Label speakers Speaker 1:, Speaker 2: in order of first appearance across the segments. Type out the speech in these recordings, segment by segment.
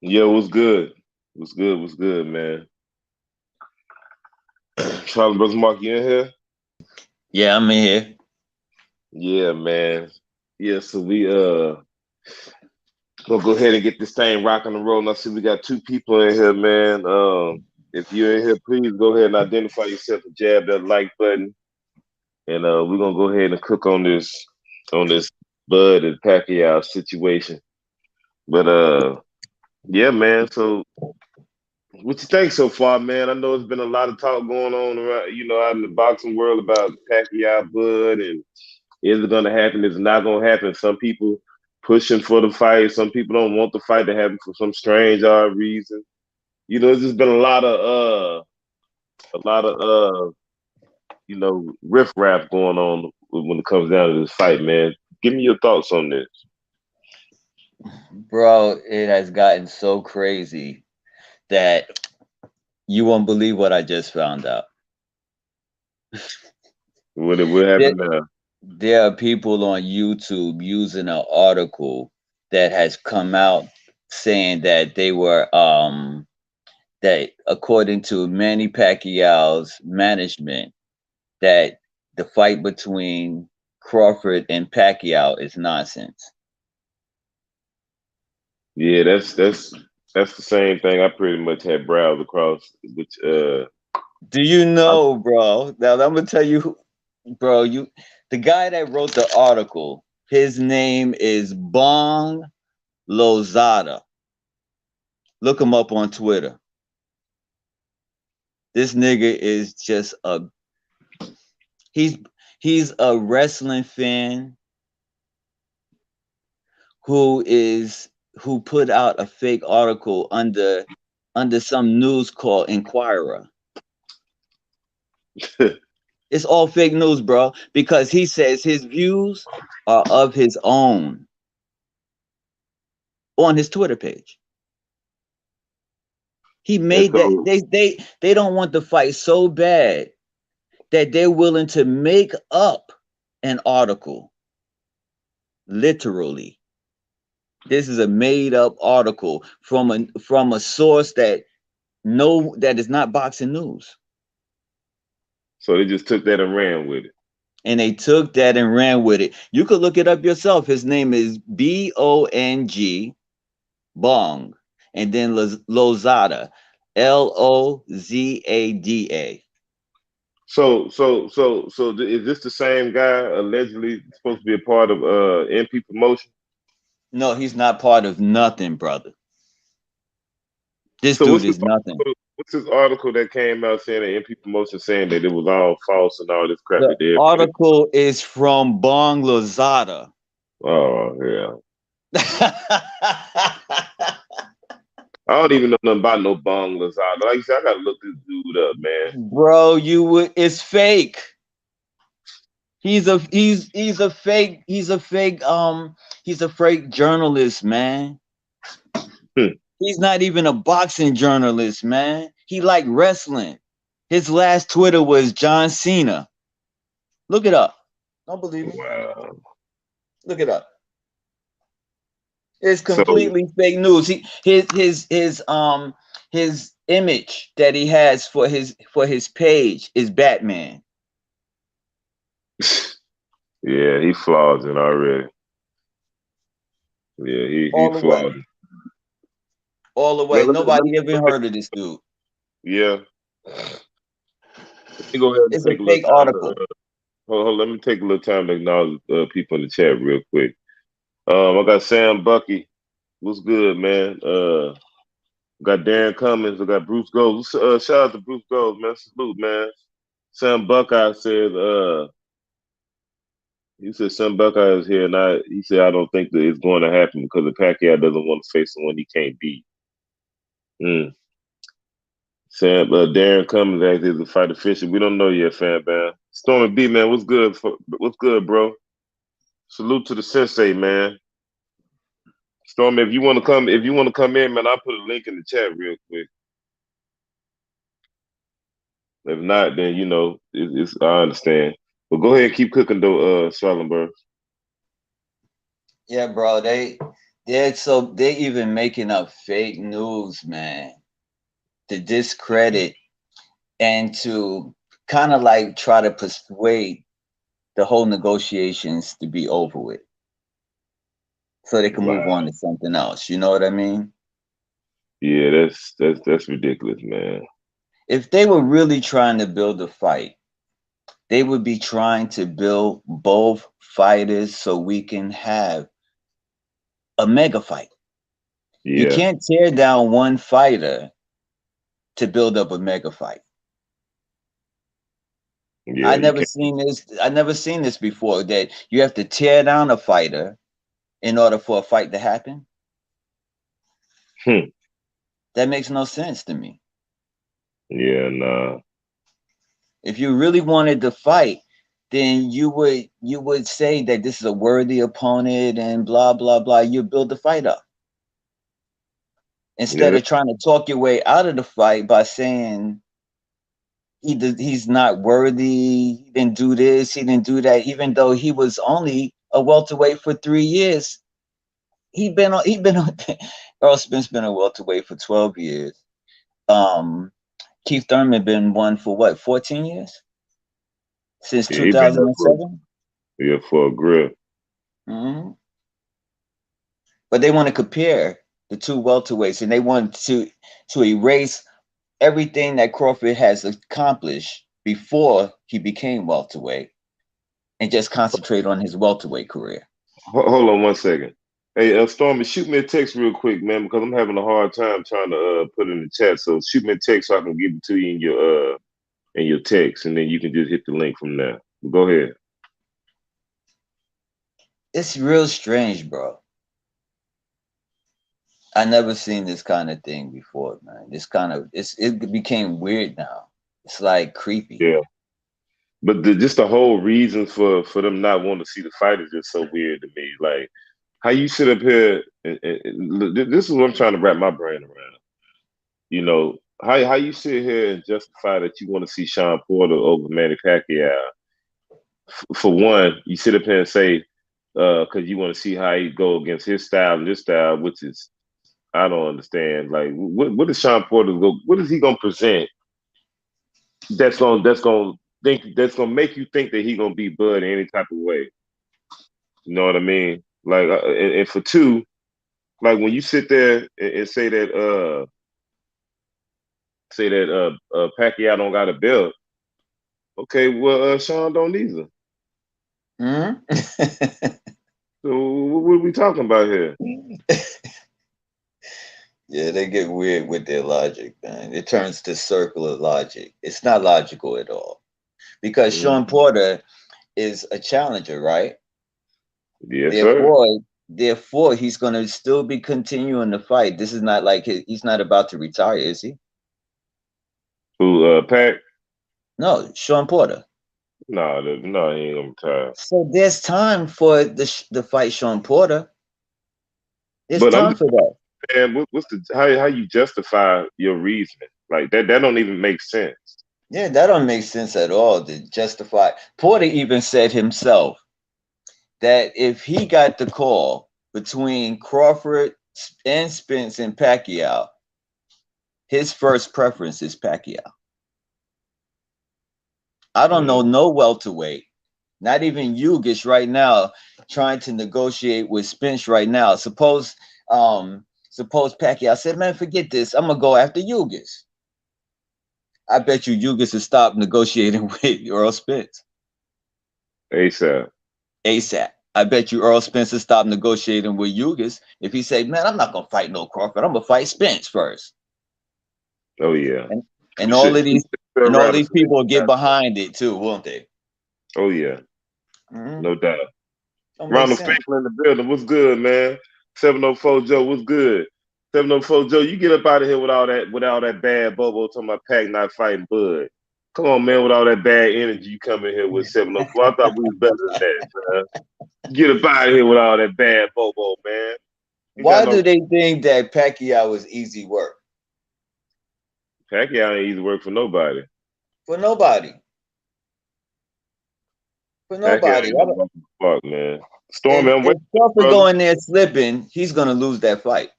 Speaker 1: Yeah, what's good? What's good? What's good, man? Charlie Brother Mark, you in here?
Speaker 2: Yeah, I'm in here.
Speaker 1: Yeah, man. Yeah, so we gonna go ahead and get this thing rocking and rolling. I see we got two people in here, man. If you're in here, please go ahead and identify yourself and jab that like button. And we're gonna go ahead and cook on this Bud and Pacquiao situation. But yeah, man. So what you think so far, man? I know it's been a lot of talk going on around, out in the boxing world about Pacquiao Bud and is it going to happen? Is it not going to happen? Some people pushing for the fight. Some people don't want the fight to happen for some strange odd reason. There's just been a lot of riff-raff going on when it comes down to this fight, man. Give me your thoughts on this.
Speaker 2: Bro, it has gotten so crazy that you won't believe what I just found out.
Speaker 1: What
Speaker 2: There,
Speaker 1: happened now?
Speaker 2: there are people on YouTube using an article that has come out saying that that according to Manny Pacquiao's management, that the fight between Crawford and Pacquiao is nonsense.
Speaker 1: Yeah, that's the same thing I pretty much had browsed across, which
Speaker 2: Do you
Speaker 1: I,
Speaker 2: know, bro? Now I'm gonna tell you, bro. The guy that wrote the article, his name is Bong Lozada. Look him up on Twitter. This nigga is just a he's he's a wrestling fan who put out a fake article under some news called Inquirer. It's all fake news, bro, because he says his views are of his own on his Twitter page. He
Speaker 1: and
Speaker 2: made that
Speaker 1: so
Speaker 2: they don't want the fight so bad that they're willing to make up an article. Literally. This is a made up article from a source that is not boxing news.
Speaker 1: they just took that and ran with it.
Speaker 2: And they took that and ran with it. You could look it up yourself. His name is Bong Bong, and then Lozada, Lozada.
Speaker 1: Is this the same guy allegedly supposed to be a part of MP Promotion?
Speaker 2: No, he's not part of nothing, brother. This
Speaker 1: So
Speaker 2: dude is nothing.
Speaker 1: what's this article that came out saying that MP Promotion saying that it was all false and all this crap
Speaker 2: The
Speaker 1: that they had put it?
Speaker 2: article is from Bong Lozada.
Speaker 1: Oh yeah, I don't even know nothing about no Bong Lazada. Like you said, I gotta look this dude up, man.
Speaker 2: Bro, you would it's fake. He's a fake journalist, man.
Speaker 1: Hmm.
Speaker 2: He's not even a boxing journalist, man. He like wrestling. His last Twitter was John Cena. Look it up. Don't believe me?
Speaker 1: Wow.
Speaker 2: Look it up. It's
Speaker 1: So
Speaker 2: completely fake news. His image that he has for his page is Batman.
Speaker 1: yeah, he flaws it already. Yeah, he
Speaker 2: All the way.
Speaker 1: flawed it.
Speaker 2: All the
Speaker 1: Man,
Speaker 2: way. Nobody even heard of this dude.
Speaker 1: yeah. Let me go ahead and
Speaker 2: It's a
Speaker 1: take a little
Speaker 2: fake
Speaker 1: time to
Speaker 2: article.
Speaker 1: hold, let me take a little time to acknowledge people in the chat real quick. I got Sam Bucky. What's good, man? Got Darren Cummins. I got Bruce Gold. Shout out to Bruce Gold, man. Salute, man. Sam Buckeye said, he said Sam Buckeye is here, and he said I don't think that it's going to happen because the Pacquiao doesn't want to face someone he can't beat. Mm. Sam, Darren Cummins actually is a fight official. We don't know yet, fan man. Stormy B, man, what's good? What's good, bro? Salute to the sensei, man. Stormy, if you want to come in, man, I'll put a link in the chat real quick. If not, then it's I understand. But go ahead, keep cooking though, Schallenberg.
Speaker 2: Yeah, bro. They Yeah, so they even making up fake news, man, to discredit and to kind of like try to persuade the whole negotiations to be over with so they can move
Speaker 1: Wow.
Speaker 2: on to something else. You know what I mean?
Speaker 1: Yeah, that's ridiculous, man.
Speaker 2: If they were really trying to build a fight, they would be trying to build both fighters so we can have a mega fight. You
Speaker 1: Yeah,
Speaker 2: can't tear down one fighter to build up a mega fight.
Speaker 1: yeah, you can't.
Speaker 2: I never seen this before that you have to tear down a fighter in order for a fight to happen.
Speaker 1: Hmm.
Speaker 2: That makes no sense to me.
Speaker 1: Yeah, nah.
Speaker 2: If you really wanted to fight, then you would say that this is a worthy opponent and blah blah blah. You build the fight up
Speaker 1: Yeah,
Speaker 2: instead of trying to talk your way out of the fight by saying he's not worthy, he didn't do this, he didn't do that, even though he was only a welterweight for 3 years. He been on Earl Spence been a welterweight for 12 years. Um Keith Thurman been one for what, 14 years? Since
Speaker 1: yeah, he been there for
Speaker 2: 2007?
Speaker 1: yeah for a grip.
Speaker 2: Hmm. But they want to compare the two welterweights and they want to erase everything that Crawford has accomplished before he became welterweight and just concentrate on his welterweight career.
Speaker 1: Hold on one second. Hey, Stormy, shoot me a text real quick, man, because I'm having a hard time trying to put it in the chat. So shoot me a text so I can give it to you in your text, and then you can just hit the link from there. Go ahead.
Speaker 2: It's real strange, bro. I never seen this kind of thing before, man. It became weird now. It's like creepy.
Speaker 1: Yeah, but just the whole reason for them not wanting to see the fight is just so weird to me. Like how you sit up here, this is what I'm trying to wrap my brain around. You know how you sit here and justify that you want to see Sean Porter over Manny Pacquiao. For one, you sit up here and say because you want to see how he go against his style and this style, which is I don't understand. Like, what is Sean Porter go? What is he gonna present? That's gonna make you think that he gonna beat Bud in any type of way. You know what I mean? Like, and for two, like when you sit there and say that Pacquiao don't got a belt. Okay, well, Sean don't either.
Speaker 2: Hmm.
Speaker 1: So what are we talking about here?
Speaker 2: Yeah, they get weird with their logic, man. It turns to circular logic. It's not logical at all. Because
Speaker 1: Mhm.
Speaker 2: Sean Porter is a challenger, right?
Speaker 1: Yes, sir.
Speaker 2: Therefore, he's going to still be continuing the fight. This is not like he's not about to retire, is he?
Speaker 1: Who Pac?
Speaker 2: No, Sean Porter.
Speaker 1: No, no, he ain't gonna retire.
Speaker 2: So there's time for the fight, Sean Porter. There's
Speaker 1: But I'm
Speaker 2: time
Speaker 1: just
Speaker 2: for that.
Speaker 1: saying, what's the how you justify your reasoning? Like that don't even make sense.
Speaker 2: Yeah, that don't make sense at all to justify. Porter even said himself that if he got the call between Crawford and Spence and Pacquiao, his first preference is Pacquiao. I don't know
Speaker 1: Mm.
Speaker 2: no welterweight, not even Ugas right now, trying to negotiate with Spence right now. Suppose Pacquiao said, "Man, forget this. I'm gonna go after Ugas." I bet you Ugas will stop negotiating with Earl Spence
Speaker 1: ASAP.
Speaker 2: ASAP. I bet you Earl Spence will stop negotiating with Ugas if he say, "Man, I'm not gonna fight no Crawford. I'm gonna fight Spence first."
Speaker 1: Oh yeah.
Speaker 2: And and
Speaker 1: You
Speaker 2: all
Speaker 1: should
Speaker 2: of these and all these
Speaker 1: Radisson.
Speaker 2: people will get behind it too, won't they?
Speaker 1: Oh yeah,
Speaker 2: Mm-hmm.
Speaker 1: no doubt.
Speaker 2: Don't make
Speaker 1: Ronald
Speaker 2: sense.
Speaker 1: Faithful in the building. What's good, man? 704 Joe, what's good? 704 Joe, you get up out of here with all that bad Bobo talking about Pac not fighting Bud. Come on, man, with all that bad energy you come in here with 704. I thought we was better than that, man. Get up out of here with all that bad Bobo, man. You got
Speaker 2: Why
Speaker 1: no
Speaker 2: do they think that Pacquiao is easy work?
Speaker 1: Pacquiao ain't easy work for nobody.
Speaker 2: For nobody. For
Speaker 1: Pacquiao
Speaker 2: nobody.
Speaker 1: ain't no fuck, man. Storm, I'm
Speaker 2: If
Speaker 1: waiting,
Speaker 2: Crawford
Speaker 1: brother.
Speaker 2: go in there slipping, he's gonna lose that fight.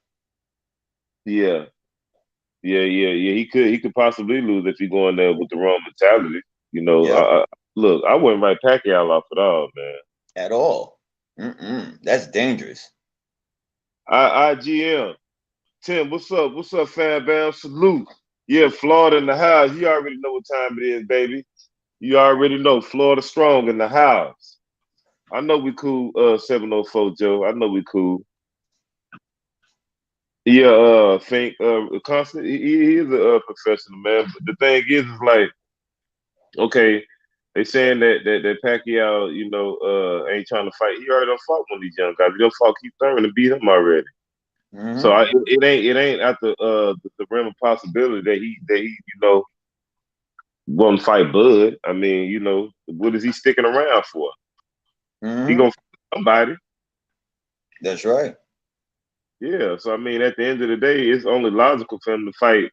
Speaker 1: Yeah, yeah. He could possibly lose if he go in there with the wrong mentality. You know,
Speaker 2: Yep.
Speaker 1: look, I wouldn't write Pacquiao off at all, man.
Speaker 2: At all. That's dangerous.
Speaker 1: IGM Tim, what's up? What's up, fan bam? Salute. Yeah, Florida in the house. You already know what time it is, baby. You already know Florida strong in the house. I know we cool, 704 Joe. I know we cool. Yeah, think constant. He is a professional man. But the thing is like, okay, they saying that Pacquiao, ain't trying to fight. He already done fought one of these young guys. He done fought Keith Thurman and beat him already. So
Speaker 2: Hmm.
Speaker 1: it ain't at the realm of possibility that he won't fight Bud. I mean, what is he sticking around for? He
Speaker 2: Hmm.
Speaker 1: gonna fight somebody.
Speaker 2: That's right.
Speaker 1: Yeah. So I mean, at the end of the day, it's only logical for him to fight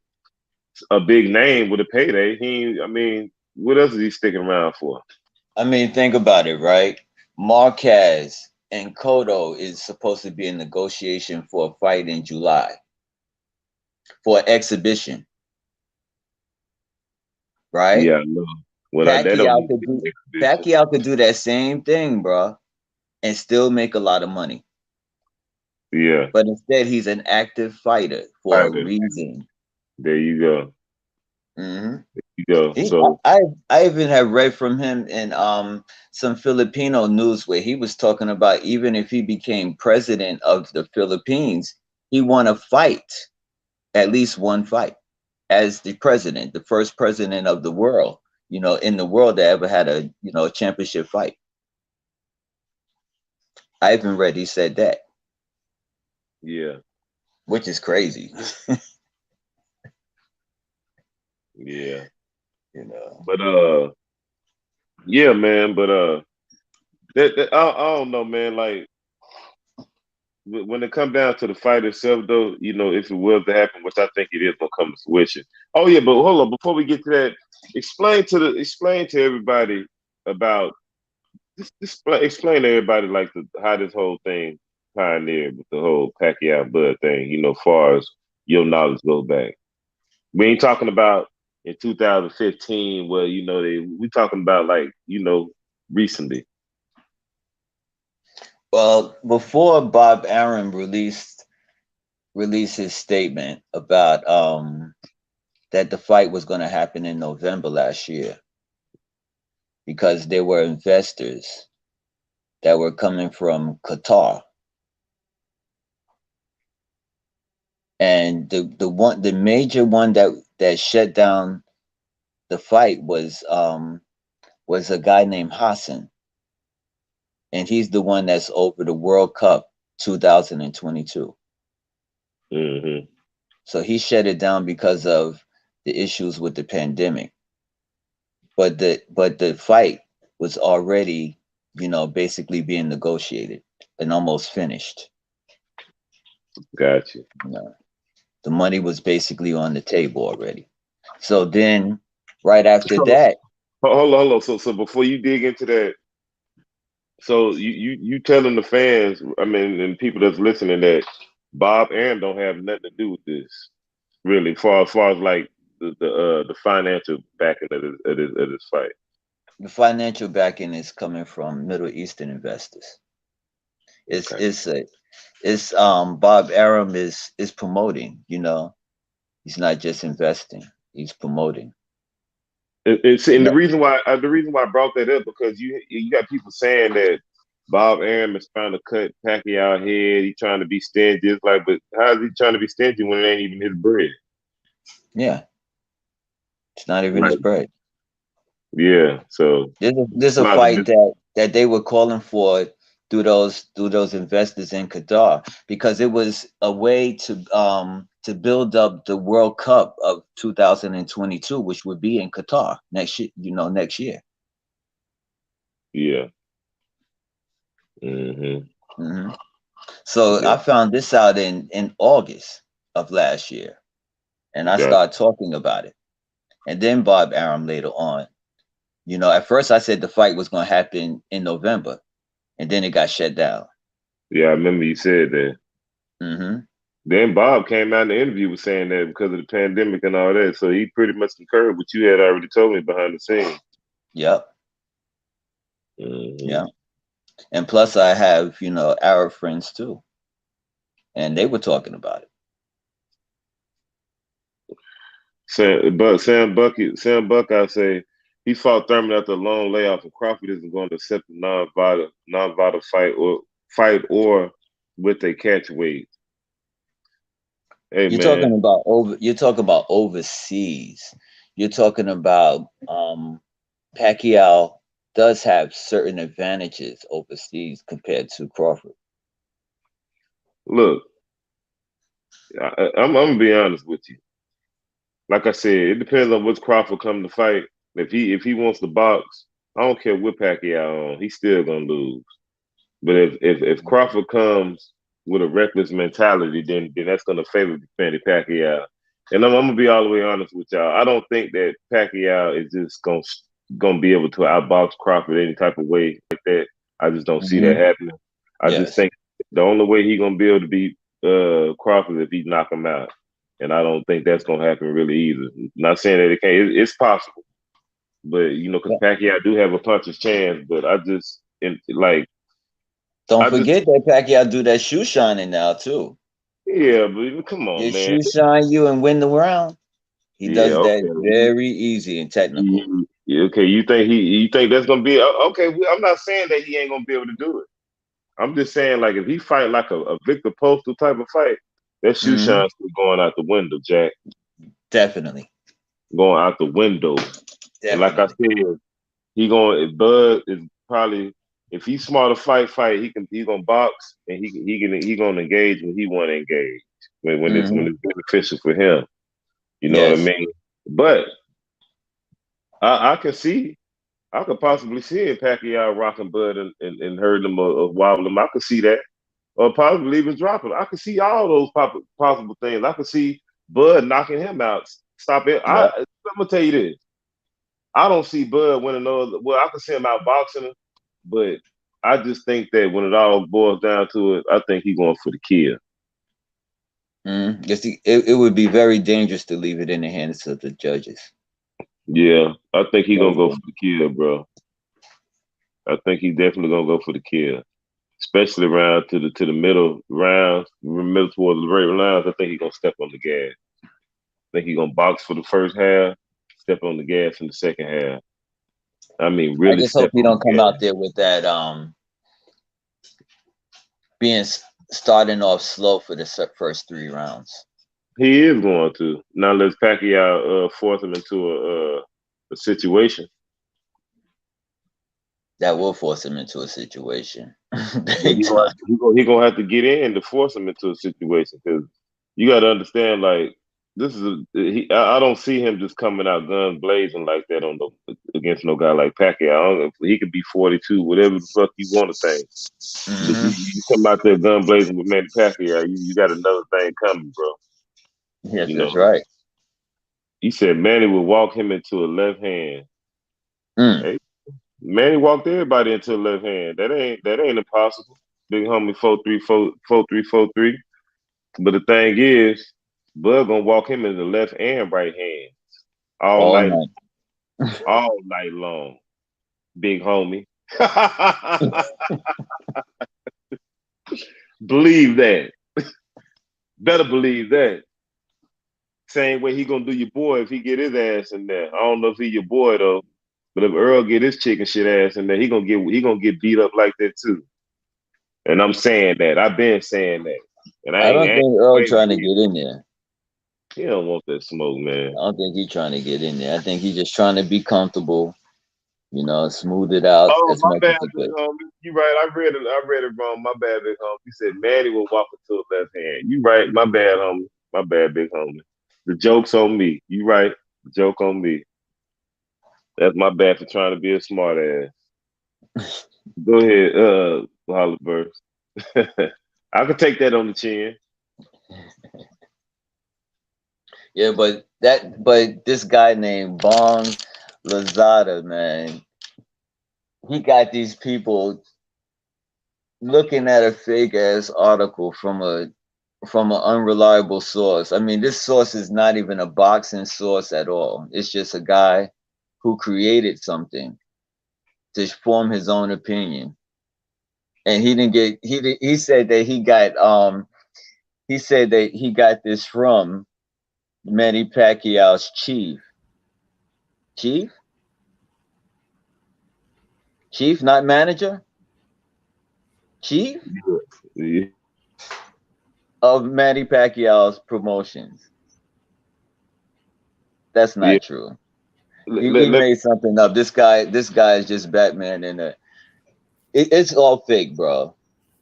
Speaker 1: a big name with a payday. I mean, what else is he sticking around for?
Speaker 2: I mean, think about it, right? Marquez and Cotto is supposed to be in negotiation for a fight in July for an exhibition, right?
Speaker 1: Yeah, I know. Well, that don't
Speaker 2: Pacquiao
Speaker 1: need to
Speaker 2: could
Speaker 1: be
Speaker 2: do
Speaker 1: an exhibition.
Speaker 2: Pacquiao could do that same thing, bro, and still make a lot of money.
Speaker 1: Yeah,
Speaker 2: But instead, he's an active fighter for a
Speaker 1: fighter.
Speaker 2: reason.
Speaker 1: There you go.
Speaker 2: Hmm.
Speaker 1: You go.
Speaker 2: He,
Speaker 1: So
Speaker 2: I even have read from him in some Filipino news where he was talking about even if he became president of the Philippines, he want to fight at least one fight as the president, the first president of the world, in the world that ever had a championship fight. I even read he said that,
Speaker 1: yeah,
Speaker 2: which is crazy.
Speaker 1: yeah.
Speaker 2: you know.
Speaker 1: But yeah, man. But I don't know, man. Like when it come down to the fight itself, though, if it was to happen, which I think it is gonna come to fruition. Oh yeah, but hold on, before we get to that, explain to everybody about explain to everybody like how this whole thing pioneered with the whole Pacquiao Bud thing. As far as your knowledge goes back, we ain't talking about in 2015 where we talking about like recently.
Speaker 2: Well, before Bob Arum released his statement about that the fight was going to happen in November last year because there were investors that were coming from Qatar, and the major one that shut down the fight was a guy named Hassan, and he's the one that's over the World Cup 2022.
Speaker 1: Hmm.
Speaker 2: So he shut it down because of the issues with the pandemic. But the fight was already, basically being negotiated and almost finished.
Speaker 1: Gotcha.
Speaker 2: You know, the money was basically on the table already. So then, right after
Speaker 1: So
Speaker 2: that,
Speaker 1: hold on. So before you dig into that, so you telling the fans, I mean, and people that's listening that Bob Aaron don't have nothing to do with this, really, far as like the financial backing of this fight.
Speaker 2: the financial backing is coming from Middle Eastern investors. It's
Speaker 1: Okay.
Speaker 2: it's a it's Bob Arum is promoting. He's not just investing; he's promoting.
Speaker 1: And the
Speaker 2: No,
Speaker 1: reason why I brought that up because you got people saying that Bob Arum is trying to cut Pacquiao head. He's trying to be stingy. It's like, but how is he trying to be stingy when it ain't even his bread?
Speaker 2: yeah, it's not even his
Speaker 1: Right.
Speaker 2: bread.
Speaker 1: Yeah. So
Speaker 2: There's
Speaker 1: a
Speaker 2: a
Speaker 1: lot of
Speaker 2: fight
Speaker 1: this.
Speaker 2: that they were calling for through those investors in Qatar because it was a way to build up the World Cup of 2022, which would be in Qatar next year. Next year.
Speaker 1: Yeah. Hmm.
Speaker 2: Hmm. So
Speaker 1: Yeah.
Speaker 2: I found this out in August of last year, and I
Speaker 1: Gotcha.
Speaker 2: started talking about it. And then Bob Arum later on. At first I said the fight was going to happen in November. and then it got shut down.
Speaker 1: Yeah, I remember you said that.
Speaker 2: Mm-hmm.
Speaker 1: Then Bob came out in the interview was saying that because of the pandemic and all that. So he pretty much concurred what you had already told me behind the scenes.
Speaker 2: Yep.
Speaker 1: Mm-hmm.
Speaker 2: Yeah. And plus, I have Arab friends too, and they were talking about it.
Speaker 1: Sam Buckeye say he fought Thurman after a long layoff, and Crawford isn't going to accept a non-violent fight or with a catch weight. Hey
Speaker 2: You're
Speaker 1: man,
Speaker 2: talking about over. You're talking about overseas. You're talking about Pacquiao does have certain advantages overseas compared to Crawford.
Speaker 1: look, I'm gonna be honest with you. Like I said, it depends on which Crawford come to fight. If he wants to box, I don't care what Pacquiao on, he's still gonna lose. But if Crawford comes with a reckless mentality, then that's gonna favor Manny Pacquiao. And I'm gonna be all the way honest with y'all. I don't think that Pacquiao is just gonna be able to outbox Crawford any type of way like that. I just don't see that
Speaker 2: Hmm.
Speaker 1: happening. I just
Speaker 2: Yes.
Speaker 1: think the only way he gonna be able to beat Crawford is if he knock him out. And I don't think that's gonna happen really either. Not saying that it can't. It's possible, but because
Speaker 2: Yeah.
Speaker 1: Pacquiao do have a puncher's chance. But
Speaker 2: Don't
Speaker 1: I just
Speaker 2: forget that Pacquiao do that shoe shining now too.
Speaker 1: yeah, but come on,
Speaker 2: Your
Speaker 1: man.
Speaker 2: shoe shine you and win the round. He
Speaker 1: Yeah,
Speaker 2: does that
Speaker 1: okay.
Speaker 2: very easy and technical.
Speaker 1: Yeah, okay, you think that's gonna be okay? I'm not saying that he ain't gonna be able to do it. I'm just saying like if he fight like a Victor Postal type of fight, that shoe
Speaker 2: Hmm.
Speaker 1: shine's still going out the window, Jack.
Speaker 2: Definitely.
Speaker 1: Going out the window. And like I
Speaker 2: Definitely.
Speaker 1: said, Bud is probably if he's smart to fight, he's gonna box and he gonna engage when he wanna engage. When
Speaker 2: Hmm.
Speaker 1: it's beneficial for him. You know what I
Speaker 2: Yes.
Speaker 1: mean? But I can see I could possibly see Pacquiao rocking Bud and hurting him or wobbling him. I could see that. Or possibly even dropping. I could see all those possible things. I could see Bud knocking him out. Stop it.
Speaker 2: Yep.
Speaker 1: I'm gonna tell you this. I don't see Bud winning no. Well, I could see him out boxing him, but I just think that when it all boils down to it, I think he's going for the kill.
Speaker 2: Yes, it would be very dangerous to leave it in the hands of the judges.
Speaker 1: Yeah, I think he's gonna
Speaker 2: Very
Speaker 1: go for the
Speaker 2: dangerous.
Speaker 1: kill, bro. I think he's definitely gonna go for the kill, especially around to the middle rounds, middle towards the right rounds. I think he's gonna step on the gas. I think he's gonna box for the first half, step on the gas in the second half. I mean,
Speaker 2: I
Speaker 1: really
Speaker 2: just hope
Speaker 1: step
Speaker 2: he
Speaker 1: on
Speaker 2: don't
Speaker 1: the
Speaker 2: come
Speaker 1: gas.
Speaker 2: out there with that being starting off slow for the first 3 rounds.
Speaker 1: He is going to now. Let's Pacquiao force him into a situation.
Speaker 2: That will force him into a situation,
Speaker 1: But
Speaker 2: big time.
Speaker 1: he gonna have to get in to force him into a situation because you got to understand like this is I don't see him just coming out guns blazing like that on the against no guy like Pacquiao. I don't know, he could be 42, whatever the fuck you want to think. But you,
Speaker 2: Hmm.
Speaker 1: you come out there gun blazing with Manny Pacquiao, you got another thing coming, bro.
Speaker 2: Yes,
Speaker 1: You
Speaker 2: that's
Speaker 1: know,
Speaker 2: right.
Speaker 1: he said Manny would walk him into a left hand.
Speaker 2: Mm.
Speaker 1: Hey, Manny walked everybody into a left hand. That ain't impossible. Big homie 4-3. But the thing is, Bud gonna walk him in the left and right hand all
Speaker 2: All
Speaker 1: night,
Speaker 2: night.
Speaker 1: all night long. Big homie. Believe that. Better believe that. Same way he gonna do your boy if he get his ass in there. I don't know if he your boy though, but if Earl get his chicken shit ass in there, he gonna get beat up like that too. And I'm saying that. I've been saying that. And I
Speaker 2: I
Speaker 1: ain't,
Speaker 2: don't
Speaker 1: I ain't
Speaker 2: think Earl
Speaker 1: waiting
Speaker 2: trying
Speaker 1: to
Speaker 2: to
Speaker 1: hear.
Speaker 2: get in there.
Speaker 1: He don't want that smoke, man.
Speaker 2: I don't think he's trying to get in there. I think he's just trying to be comfortable, smooth it out
Speaker 1: Oh,
Speaker 2: as
Speaker 1: my
Speaker 2: much as
Speaker 1: bad,
Speaker 2: he
Speaker 1: big
Speaker 2: could.
Speaker 1: homie. You right. I read it wrong. My bad, big homie. You said Manny will walk into a left hand. You right. My bad, homie. My bad, big homie. The joke's on me. You right. The joke on me. That's my bad for trying to be a smart ass. Go ahead, Hollyburst. I could take that on the chin.
Speaker 2: Yeah, but this guy named Bong Lazada, man, he got these people looking at a fake ass article from an unreliable source. I mean, this source is not even a boxing source at all. It's just a guy who created something to form his own opinion. And he didn't get he said that he said that he got this from Manny Pacquiao's chief. Chief? Chief, not manager? Chief
Speaker 1: Yeah,
Speaker 2: of Manny Pacquiao's promotions. That's
Speaker 1: yeah.
Speaker 2: not true.
Speaker 1: Let,
Speaker 2: He,
Speaker 1: let,
Speaker 2: he
Speaker 1: let-
Speaker 2: made something up. This guy is just Batman in it's all fake, bro.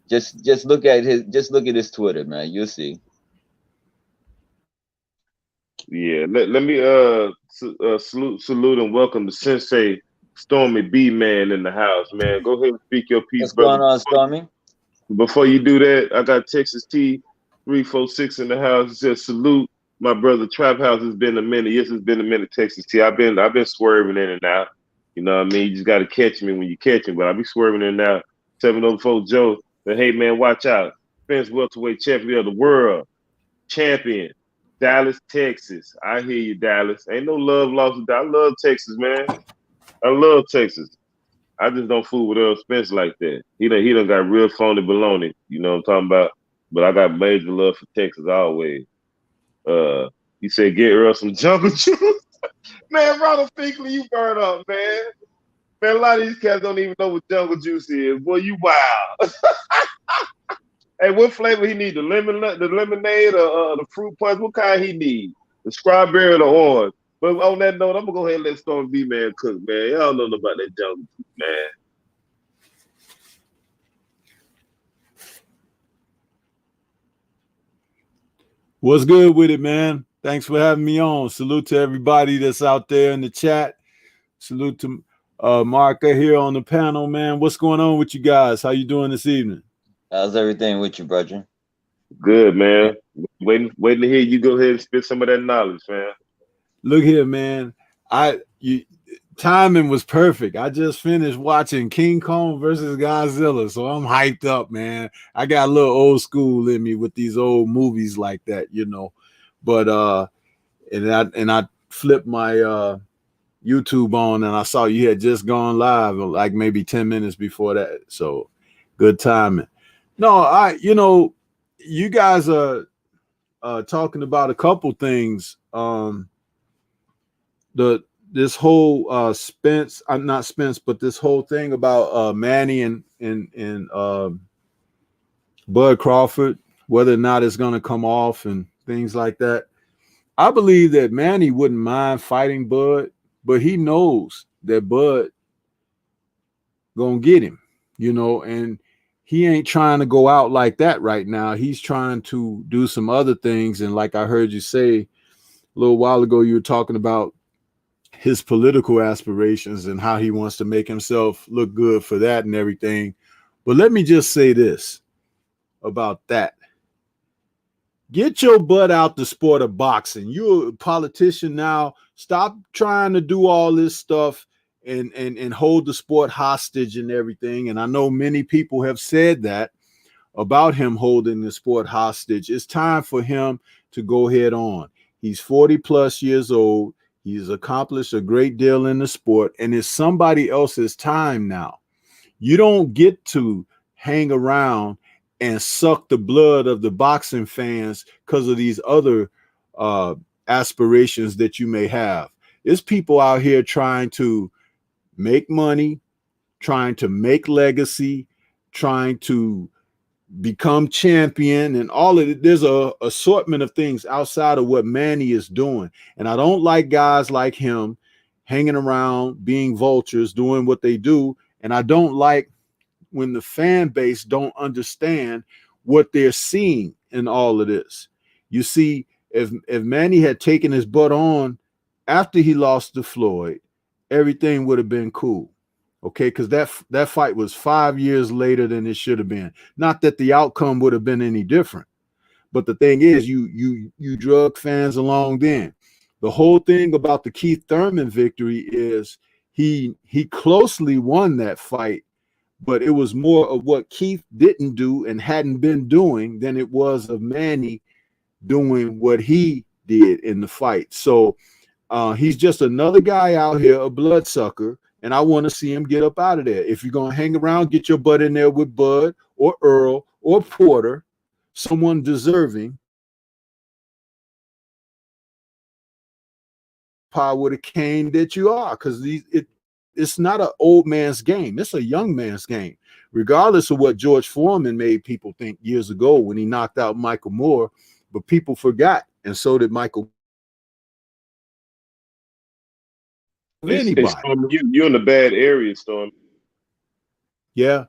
Speaker 2: Just look at his Twitter, man. You'll see.
Speaker 1: yeah. Let me salute and welcome the Sensei Stormy B man in the house, man. Go ahead and speak your piece,
Speaker 2: What's
Speaker 1: brother.
Speaker 2: going on, Stormy?
Speaker 1: Before you do that, I got Texas T 346 in the house. It says salute my brother. Trap House has been a minute. Yes, it's been a minute. Texas T. I've been swerving in and out. You know what I mean? You just got to catch me when you catch me. But I be swerving in and out. 704 Joe. But hey man, watch out. Defense welterweight champion of the world, champion, Dallas, Texas. I hear you, Dallas. Ain't no love lost. I love Texas, man. I love Texas. I just don't fool with Earl Spence like that. He done got real phony baloney. You know what I'm talking about? But I got major love for Texas always. Uh, he said get Earl some jungle juice. Man, Ronald Finkley, you burn up, man. Man, a lot of these cats don't even know what jungle juice is. Boy, you wild. Hey, what flavor he need? The lemonade, or the fruit punch? What kind he need? The strawberry or the orange? But on that note, I'm gonna go ahead and let Storm B man cook, man. Y'all know about that jungle juice, man.
Speaker 3: What's good with it, man? Thanks for having me on. Salute to everybody that's out there in the chat. Salute to Marka here on the panel, man. What's going on with you guys? How you doing this evening?
Speaker 2: How's everything with you, brother?
Speaker 1: Good, man. Waiting to hear you go ahead and spit some of that knowledge, man.
Speaker 3: Look here, man. You timing was perfect. I just finished watching King Kong versus Godzilla, so I'm hyped up, man. I got a little old school in me with these old movies like that, you know. But and I flipped my YouTube on and I saw you had just gone live like maybe 10 minutes before that. So good timing. No, you guys are talking about a couple things. The This whole Spence, I'm not Spence, but this whole thing about Manny and Bud Crawford, whether or not it's gonna come off and things like that. I believe that Manny wouldn't mind fighting Bud, but he knows that Bud gonna get him, and he ain't trying to go out like that right now. He's trying to do some other things. And like I heard you say a little while ago, you were talking about his political aspirations and how he wants to make himself look good for that and everything. But let me just say this about that. Get your butt out the sport of boxing. You're a politician now. Stop trying to do all this stuff and hold the sport hostage and everything. And I know many people have said that about him holding the sport hostage. It's time for him to go head on. He's 40 plus years old. He's accomplished a great deal in the sport, and it's somebody else's time now. You don't get to hang around and suck the blood of the boxing fans because of these other uh, aspirations that you may have. There's people out here trying to make money, trying to make legacy, trying to become champion, and all of it. There's a assortment of things outside of what Manny is doing. And I don't like guys like him hanging around, being vultures, doing what they do. And I don't like when the fan base don't understand what they're seeing in all of this. You see, if Manny had taken his butt on after he lost to Floyd, everything would have been cool. Okay, because that fight was 5 years later than it should have been. Not that the outcome would have been any different, but the thing is, you drug fans along then. The whole thing about the Keith Thurman victory is he closely won that fight, but it was more of what Keith didn't do and hadn't been doing than it was of Manny doing what he did in the fight. So he's just another guy out here, a bloodsucker, and I want to see him get up out of there. If you're gonna hang around, get your butt in there with Bud or Earl or Porter, someone deserving. Power with a cane that you are, because it's not an old man's game. It's a young man's game. Regardless of what George Foreman made people think years ago when he knocked out Michael Moore, but people forgot, and so did Michael.
Speaker 1: Hey,
Speaker 3: Anybody?
Speaker 1: Storm, you in the bad area, Storm.
Speaker 3: Yeah.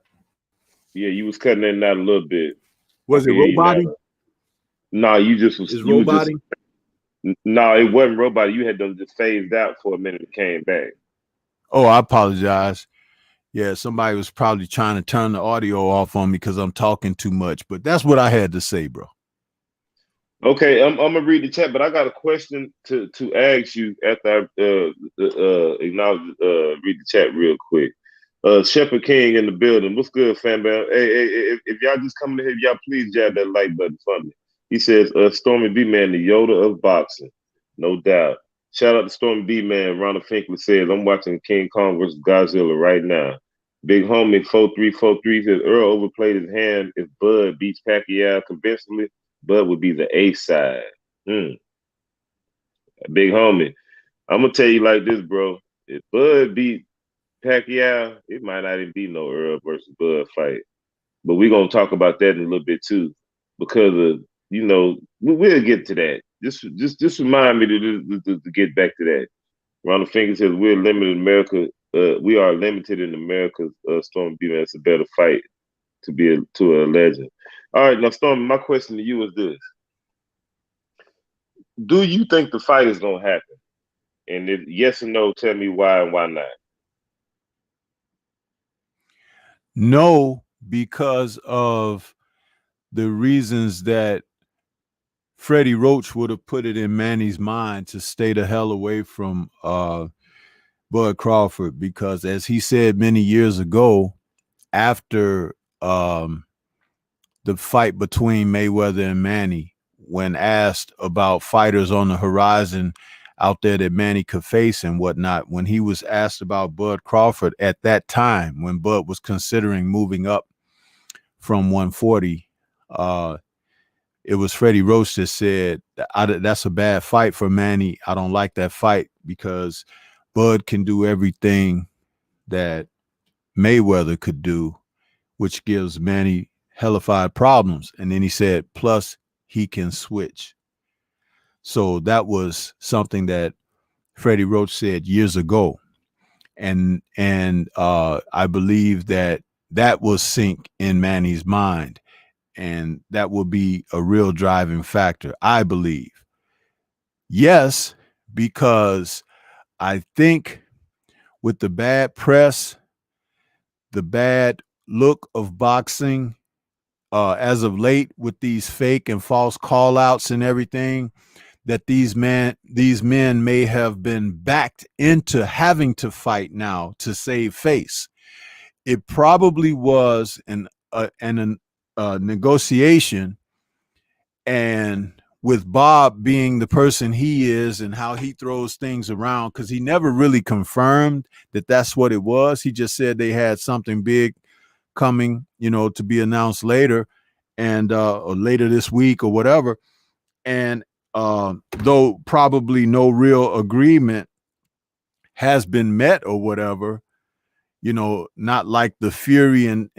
Speaker 1: Yeah, you was cutting in and out a little bit. I
Speaker 3: Was it
Speaker 1: can hear you now.
Speaker 3: roboting?
Speaker 1: Nah, you just was
Speaker 3: Is
Speaker 1: you was just
Speaker 3: roboting?
Speaker 1: no, it wasn't robot. You had to just phased out for a minute and came back.
Speaker 3: Oh, I apologize. Yeah, somebody was probably trying to turn the audio off on me because I'm talking too much, but that's what I had to say, bro.
Speaker 1: Okay, I'm gonna read the chat, but I got a question to ask you after I acknowledge read the chat real quick. Shepherd King in the building. What's good, fam? Hey, if y'all just coming in here, y'all please jab that like button for me. He says, Stormy B Man, the Yoda of boxing, no doubt. Shout out to Stormy B Man. Ronald Finkley says, I'm watching King Kong versus Godzilla right now. Big homie 4343 says Earl overplayed his hand if Bud beats Pacquiao convincingly. Bud would be the A side. Big homie. I'm gonna tell you like this, bro. If Bud beat Pacquiao, it might not even be no Earl versus Bud fight. But we're gonna talk about that in a little bit too, because of we'll get to that. Just remind me to get back to that. Ronald Finger says we're limited in America. We are limited in America. Storm B, man, it's a better fight to a legend. All right, now Storm, my question to you is this: do you think the fight is gonna happen? And if yes or no, tell me why and why not.
Speaker 3: No, because of the reasons that Freddie Roach would have put it in Manny's mind to stay the hell away from Bud Crawford, because as he said many years ago, after the fight between Mayweather and Manny, when asked about fighters on the horizon out there that Manny could face and whatnot, when he was asked about Bud Crawford at that time, when Bud was considering moving up from 140, it was Freddie Roach that said, that's a bad fight for Manny. I don't like that fight because Bud can do everything that Mayweather could do, which gives Manny hellified problems. And then he said, plus he can switch. So that was something that Freddie Roach said years ago. And I believe that will sink in Manny's mind. And that will be a real driving factor, I believe. Yes, because I think with the bad press, the bad look of boxing, as of late, with these fake and false call outs and everything, that these men may have been backed into having to fight now to save face. It probably was an negotiation, and with Bob being the person he is and how he throws things around, because he never really confirmed that that's what it was. He just said they had something big coming, to be announced later, and or later this week or whatever. And though probably no real agreement has been met or whatever, not like the Fury and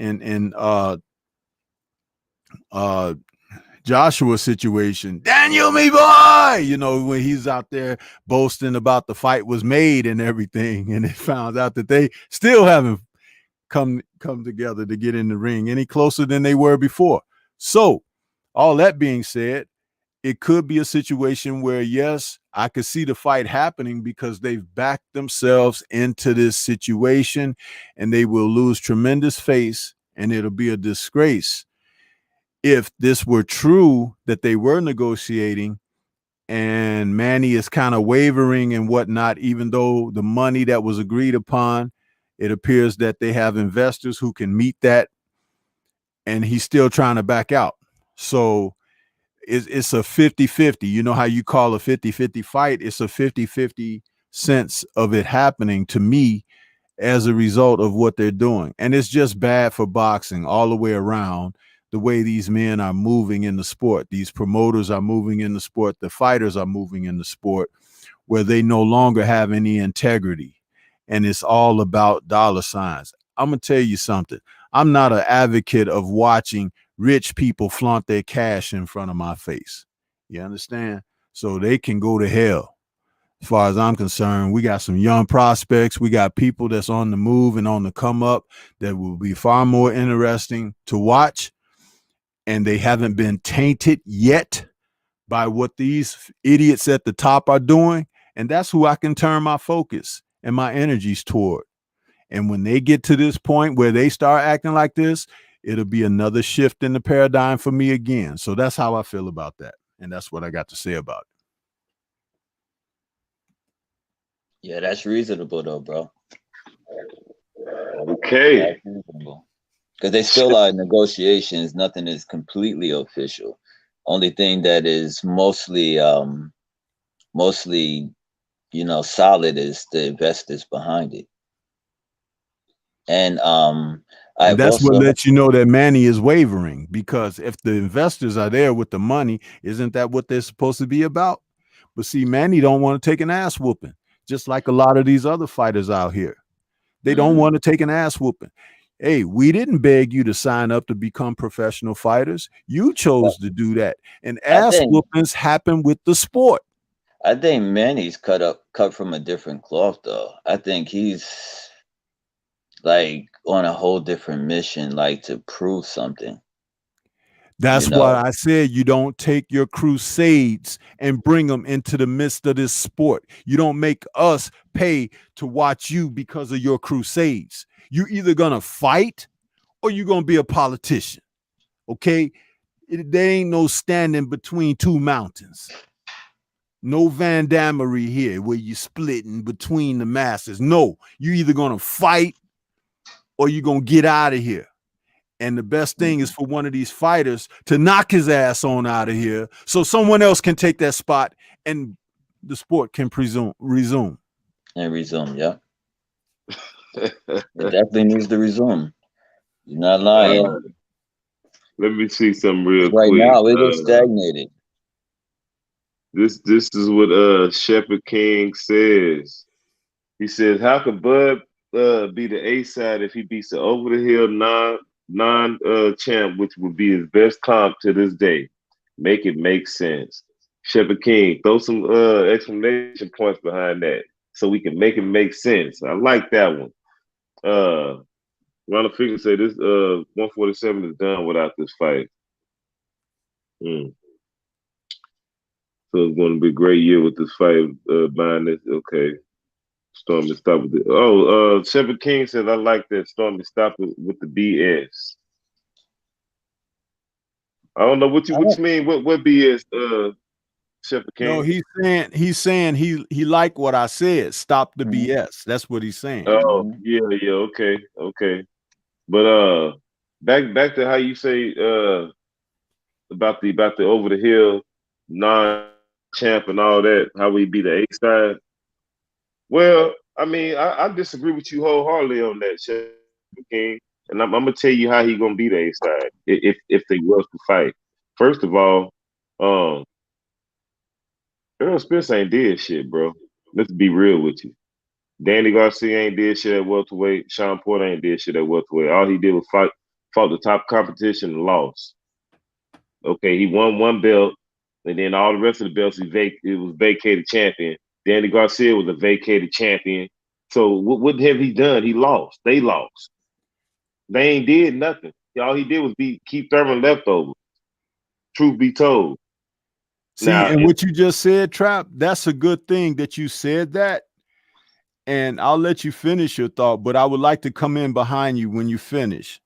Speaker 3: Joshua situation. Daniel, me boy, when he's out there boasting about the fight was made and everything, and it found out that they still haven't come together to get in the ring any closer than they were before. So, all that being said, it could be a situation where, yes, I could see the fight happening because they've backed themselves into this situation, and they will lose tremendous face, and it'll be a disgrace if this were true that they were negotiating and Manny is kind of wavering and whatnot, even though the money that was agreed upon It appears that they have investors who can meet that, and he's still trying to back out. So it's a 50-50. You know how you call a 50-50 fight? It's a 50-50 sense of it happening to me as a result of what they're doing. And it's just bad for boxing all the way around, the way these men are moving in the sport. These promoters are moving in the sport. The fighters are moving in the sport, where they no longer have any integrity. And it's all about dollar signs. I'm going to tell you something. I'm not an advocate of watching rich people flaunt their cash in front of my face. You understand? So they can go to hell. As far as I'm concerned, we got some young prospects. We got people that's on the move and on the come up that will be far more interesting to watch. And they haven't been tainted yet by what these idiots at the top are doing. And that's who I can turn my focus and my energies toward. And when they get to this point where they start acting like this, it'll be another shift in the paradigm for me again. So that's how I feel about that. And that's what I got to say about
Speaker 2: Yeah, that's reasonable though, bro.
Speaker 1: Okay.
Speaker 2: That's reasonable. Because they still are in negotiations. Nothing is completely official. Only thing that is mostly, solid is the investors behind it. And
Speaker 3: And
Speaker 2: I've
Speaker 3: that's what
Speaker 2: also
Speaker 3: lets you know that Manny is wavering, because if the investors are there with the money, isn't that what they're supposed to be about? But see, Manny don't want to take an ass whooping, just like a lot of these other fighters out here. They don't want to take an ass whooping. Hey, we didn't beg you to sign up to become professional fighters. You chose to do that. And
Speaker 2: I
Speaker 3: ass
Speaker 2: think
Speaker 3: whoopings happen with the sport.
Speaker 2: I think Manny's cut from a different cloth though. I think he's like on a whole different mission, like to prove something, you
Speaker 3: That's why
Speaker 2: know.
Speaker 3: I said you don't take your crusades and bring them into the midst of this sport. You don't make us pay to watch you because of your crusades. You either gonna fight or you're gonna be a politician. Okay? There ain't no standing between two mountains. No Van Damery here where you splitting between the masses. No, you either gonna fight or you're gonna get out of here. And the best thing is for one of these fighters to knock his ass on out of here so someone else can take that spot and the sport can resume.
Speaker 2: And resume, yeah. It definitely needs to resume. You're not lying.
Speaker 1: uh, Let me see something
Speaker 2: 'Cause
Speaker 1: real
Speaker 2: right
Speaker 1: quick.
Speaker 2: now it is stagnated.
Speaker 1: This is what Shepherd King says. He says, "How could Bud be the A side if he beats the over the hill non champ, which would be his best comp to this day? Make it make sense." Shepherd King, throw some explanation points behind that so we can make it make sense. I like that one. Ronald Figure say this 147 is done without this fight. Mm. So it's going to be a great year with this fight. Buying this, okay. Stormy stop with it. Oh, Shepherd King says I like that. Stormy stop it with the BS. I don't know what you mean. What BS? Shepherd
Speaker 3: No,
Speaker 1: King.
Speaker 3: he's saying he liked what I said. Stop the
Speaker 2: Mhm.
Speaker 3: BS. That's what he's saying.
Speaker 1: Oh
Speaker 2: Mhm.
Speaker 1: yeah, okay, okay. But back to how you say about the over the hill non champ and all that. How we be the A side. Well, I mean, I disagree with you wholeheartedly on that, Shepherd King. And I'm gonna tell you how he gonna be the A side if they was to fight. First of all, um, Earl Spence ain't did shit, bro. Let's be real with you. Danny Garcia ain't did shit at welterweight. Sean Porter ain't did shit at welterweight. All he did was fought the top competition and lost. Okay, he won one belt, and then all the rest of the belts it was vacated champion. Danny Garcia was a vacated champion. So what have he done? He lost. They lost. They ain't did nothing. All he did was keep Thurman leftover. Truth be told.
Speaker 3: See,
Speaker 1: Now,
Speaker 3: and what you just said, Trap, that's a good thing that you said that. And I'll let you finish your thought, but I would like to come in behind you when you finish.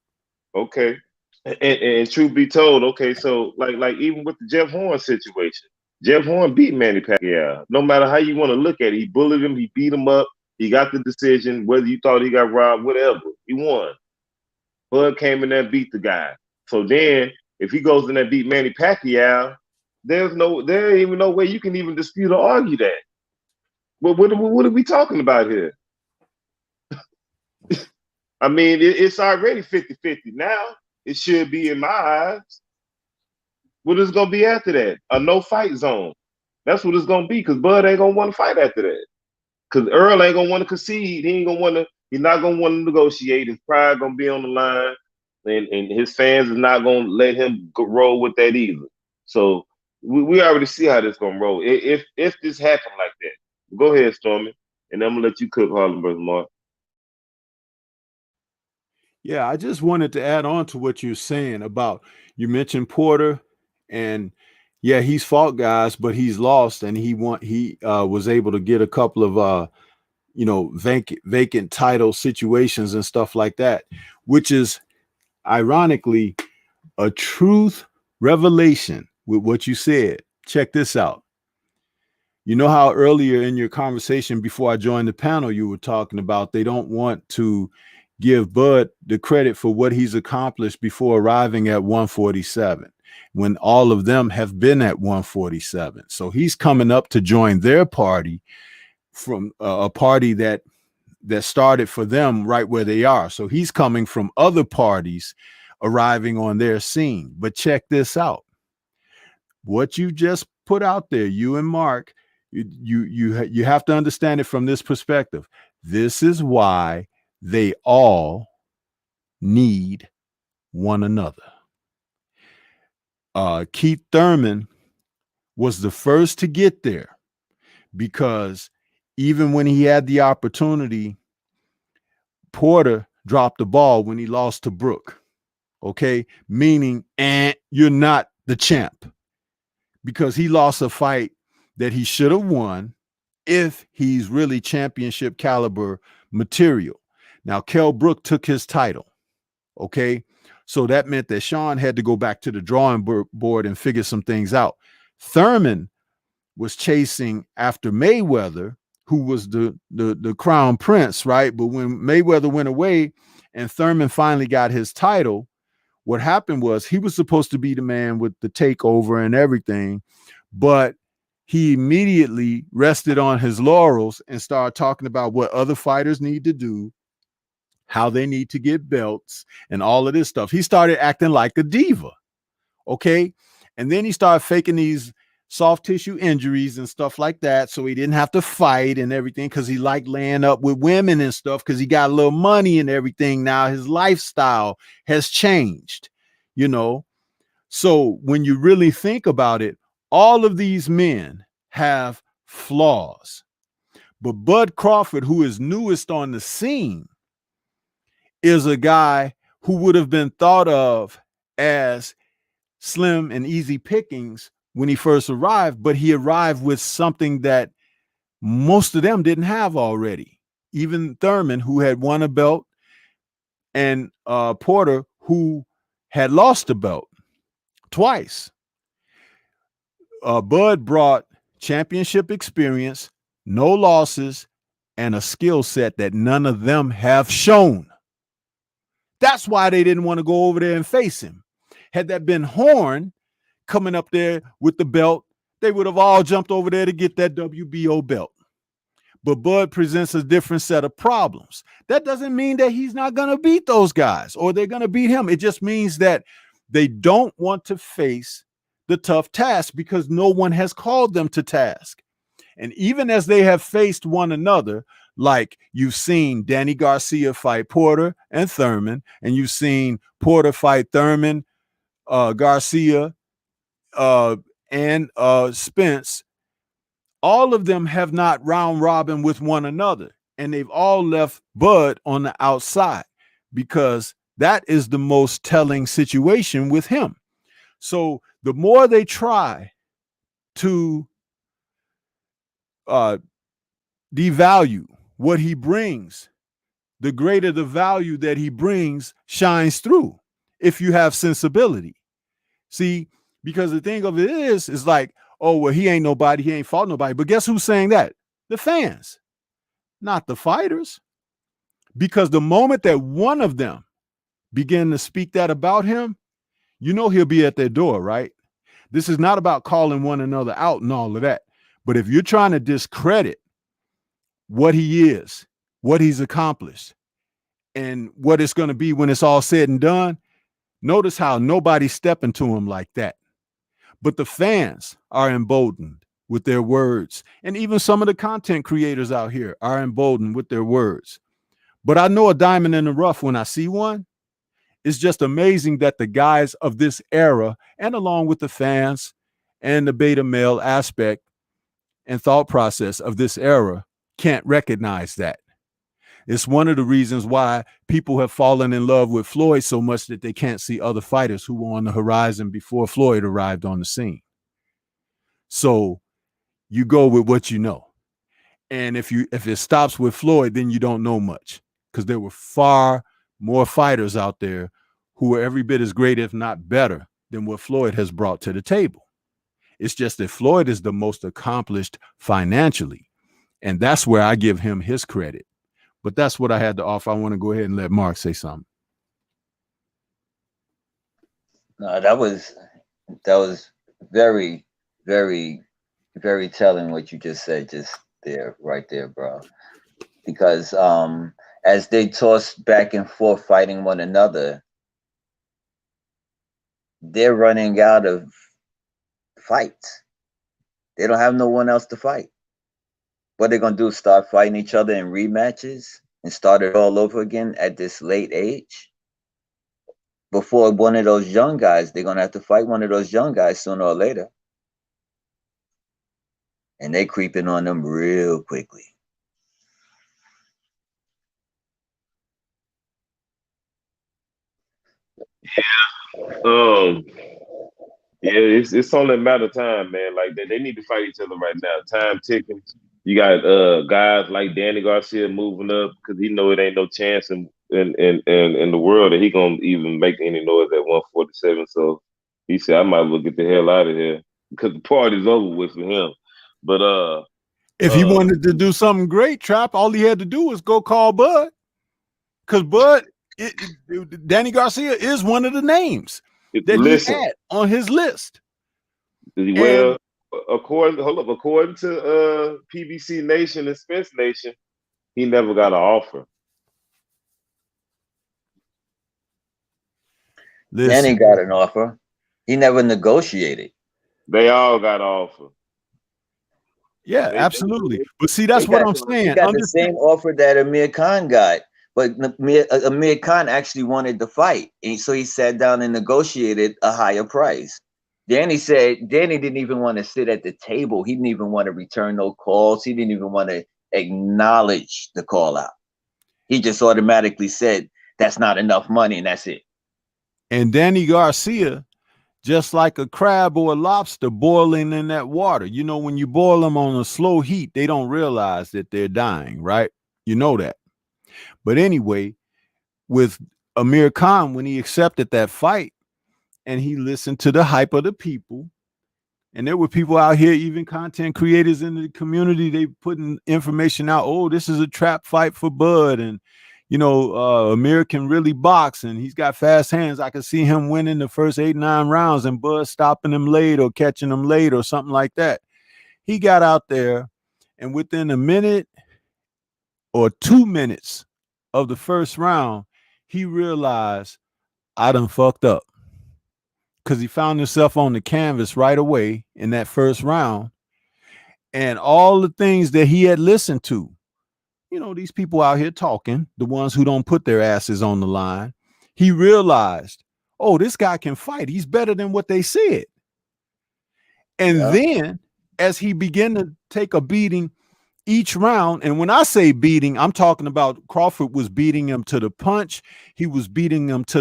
Speaker 1: okay. And truth be told, okay, so like even with the Jeff Horn situation, Jeff Horn beat Manny Pacquiao. No matter how you want to look at it, he bullied him, he beat him up. He got the decision, whether you thought he got robbed, whatever. He won. Bud came in there and beat the guy. So then, if he goes in there and beat Manny Pacquiao, there ain't even no way you can even dispute or argue that. But what are we talking about here? I mean, it's already 50-50 now. It should be in my eyes. What is it gonna be after that? A no fight zone. That's what it's gonna be, because Bud ain't gonna want to fight after that. Because Earl ain't gonna want to concede. He ain't gonna want to. He's not gonna want to negotiate. His pride gonna be on the line, and his fans is not gonna let him roll with that either. So we already see how this gonna roll. If this happened like that, go ahead, Stormy, and I'm gonna let you cook Harlem versus Mark.
Speaker 3: Yeah, I just wanted to add on to what you're saying about, you mentioned Porter, and yeah, he's fought guys, but he's lost, and he was able to get a couple of vacant title situations and stuff like that, which is ironically a truth revelation with what you said. Check this out. You know how earlier in your conversation before I joined the panel, you were talking about they don't want to give Bud the credit for what he's accomplished before arriving at 147, when all of them have been at 147. So he's coming up to join their party from a party that started for them right where they are. So he's coming from other parties arriving on their scene. But check this out. What you just put out there, you and Mark, you have to understand it from this perspective. This is why they all need one another. Keith Thurman was the first to get there, because even when he had the opportunity, Porter dropped the ball when he lost to Brook. Okay, meaning, you're not the champ, because he lost a fight that he should have won if he's really championship caliber material. Now, Kell Brook took his title. Okay, so that meant that Sean had to go back to the drawing board and figure some things out. Thurman was chasing after Mayweather, who was the crown prince, right? But when Mayweather went away and Thurman finally got his title, what happened was he was supposed to be the man with the takeover and everything, but he immediately rested on his laurels and started talking about what other fighters need to do, how they need to get belts, and all of this stuff. He started acting like a diva. Okay. And then he started faking these soft tissue injuries and stuff like that, so he didn't have to fight and everything, because he liked laying up with women and stuff, because he got a little money and everything. Now his lifestyle has changed, you know. So when you really think about it, all of these men have flaws. But Bud Crawford, who is newest on the scene, is a guy who would have been thought of as slim and easy pickings when he first arrived, but he arrived with something that most of them didn't have already. Even Thurman, who had won a belt, and Porter, who had lost a belt twice. Bud brought championship experience, no losses, and a skill set that none of them have shown. That's why they didn't want to go over there and face him. Had that been Horn coming up there with the belt, they would have all jumped over there to get that WBO belt. But Bud presents a different set of problems. That doesn't mean that he's not going to beat those guys or they're going to beat him. It just means that they don't want to face the tough task because no one has called them to task. And even as they have faced one another, like you've seen Danny Garcia fight Porter and Thurman, and you've seen Porter fight Thurman, Garcia, and Spence, all of them have not round robin with one another. And they've all left Bud on the outside because that is the most telling situation with him. So the more they try to devalue what he brings, the greater the value that he brings shines through if you have sensibility. See, because the thing of it is like, oh, well, he ain't nobody, he ain't fought nobody. But guess who's saying that? The fans. not the fighters. Because the moment that one of them begin to speak that about him, you know he'll be at their door, right? This is not about calling one another out and all of that. But if you're trying to discredit what he is, what he's accomplished, and what it's going to be when it's all said and done, notice how nobody's stepping to him like that. But the fans are emboldened with their words. And even some of the content creators out here are emboldened with their words. But I know a diamond in the rough when I see one. It's just amazing that the guys of this era, and along with the fans and the beta male aspect and thought process of this era, can't recognize that. It's one of the reasons why people have fallen in love with Floyd so much that they can't see other fighters who were on the horizon before Floyd arrived on the scene. So you go with what you know. And if it stops with Floyd, then you don't know much, because there were far more fighters out there who were every bit as great, if not better, than what Floyd has brought to the table. It's just that Floyd is the most accomplished financially, and that's where I give him his credit. But that's what I had to offer. I want to go ahead and let Mark say something.
Speaker 2: No, that was very, very, very telling what you just said just there, right there, bro. Because as they toss back and forth fighting one another, they're running out of fights. They don't have no one else to fight. What they're gonna do is start fighting each other in rematches and start it all over again at this late age? Before one of those young guys, they're gonna have to fight one of those young guys sooner or later. And they creeping on them real quickly.
Speaker 1: Um, yeah, it's only a matter of time, man. Like they need to fight each other right now. Time ticking. You got guys like Danny Garcia moving up because he know it ain't no chance in the world that he gonna even make any noise at 147. So he said, I might as well get the hell out of here because the party's over with for him. But
Speaker 3: if he wanted to do something great, Trap, all he had to do was go call Bud, because Bud, Danny Garcia is one of the names that he had on his list.
Speaker 1: Well, according to PBC Nation and Spence Nation, he never got an offer.
Speaker 2: Manny got an offer. He never negotiated.
Speaker 1: They all got an offer.
Speaker 3: Yeah, absolutely. But see, that's what I'm saying.
Speaker 2: He got the same offer that Amir Khan got, but Amir Khan actually wanted the fight, and so he sat down and negotiated a higher price. Danny didn't even want to sit at the table. He didn't even want to return no calls. He didn't even want to acknowledge the call out. He just automatically said, that's not enough money, and that's it.
Speaker 3: And Danny Garcia, just like a crab or a lobster boiling in that water. You know, when you boil them on a slow heat, they don't realize that they're dying, right? You know that. But anyway, with Amir Khan, when he accepted that fight and he listened to the hype of the people, and there were people out here, even content creators in the community, they putting information out. Oh, this is a trap fight for Bud. And, you know, Amir can really box and he's got fast hands. I can see him winning the first 8-9 rounds and Bud stopping him late or catching him late or something like that. He got out there, and within a minute or 2 minutes of the first round, he realized, I done fucked up. Because he found himself on the canvas right away in that first round. And all the things that he had listened to, you know, these people out here talking, the ones who don't put their asses on the line, he realized, oh, this guy can fight. He's better than what they said. And then as he began to take a beating each round, and when I say beating, I'm talking about Crawford was beating him to the punch. He was beating him to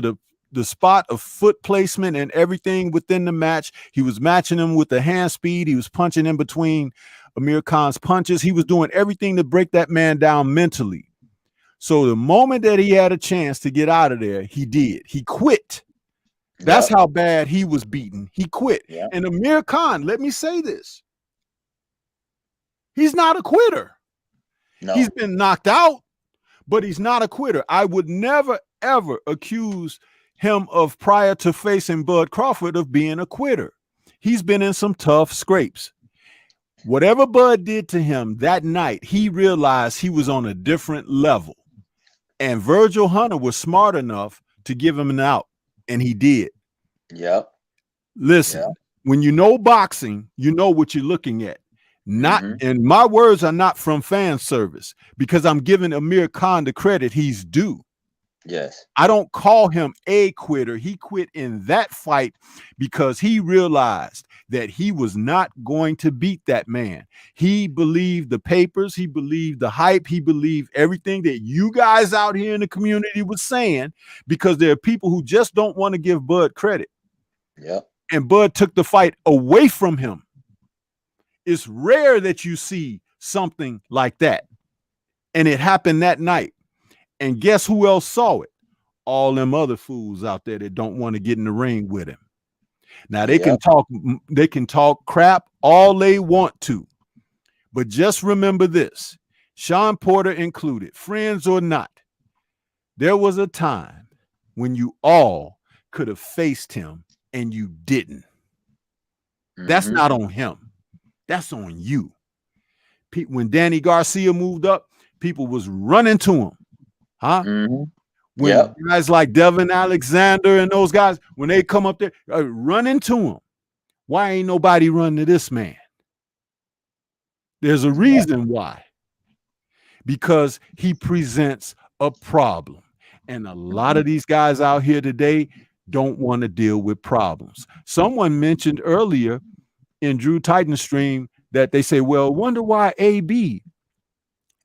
Speaker 3: the spot of foot placement and everything within the match. He was matching him with the hand speed. He was punching in between Amir Khan's punches. He was doing everything to break that man down mentally. So the moment that he had a chance to get out of there, he did. He quit. That's how bad he was beaten. He quit. And Amir Khan, let me say this. He's not a quitter. He's
Speaker 2: No.
Speaker 3: been knocked out, but he's not a quitter. I would never, ever accuse him of prior to facing Bud Crawford of being a quitter. He's been in some tough scrapes. Whatever Bud did to him that night, he realized he was on a different level. And Virgil Hunter was smart enough to give him an out, and he did.
Speaker 2: Yep.
Speaker 3: Listen,
Speaker 2: Yep.
Speaker 3: when you know boxing, you know what you're looking at. Not,
Speaker 2: Mm-hmm.
Speaker 3: and my words are not from fan service because I'm giving Amir Khan the credit he's due.
Speaker 2: Yes.
Speaker 3: I don't call him a quitter. He quit in that fight because he realized that he was not going to beat that man. He believed the papers, he believed the hype, he believed everything that you guys out here in the community was saying, because there are people who just don't want to give Bud credit.
Speaker 2: Yep.
Speaker 3: And Bud took the fight away from him. It's rare that you see something like that. And it happened that night. And guess who else saw it? All them other fools out there that don't want to get in the ring with him. Now they
Speaker 2: Yep.
Speaker 3: can talk crap all they want to. But just remember this, Sean Porter included, friends or not, there was a time when you all could have faced him and you didn't. That's
Speaker 2: Mm-hmm.
Speaker 3: not on him. That's on you. When Danny Garcia moved up, people was running to him. Huh?
Speaker 2: Mm-hmm.
Speaker 3: When
Speaker 2: Yep.
Speaker 3: guys like Devin Alexander and those guys, when they come up there, run into him. Why ain't nobody run to this man? There's a reason why. Because he presents a problem. And a lot of these guys out here today don't want to deal with problems. Someone mentioned earlier in Drew Titan's stream that they say, well, wonder why AB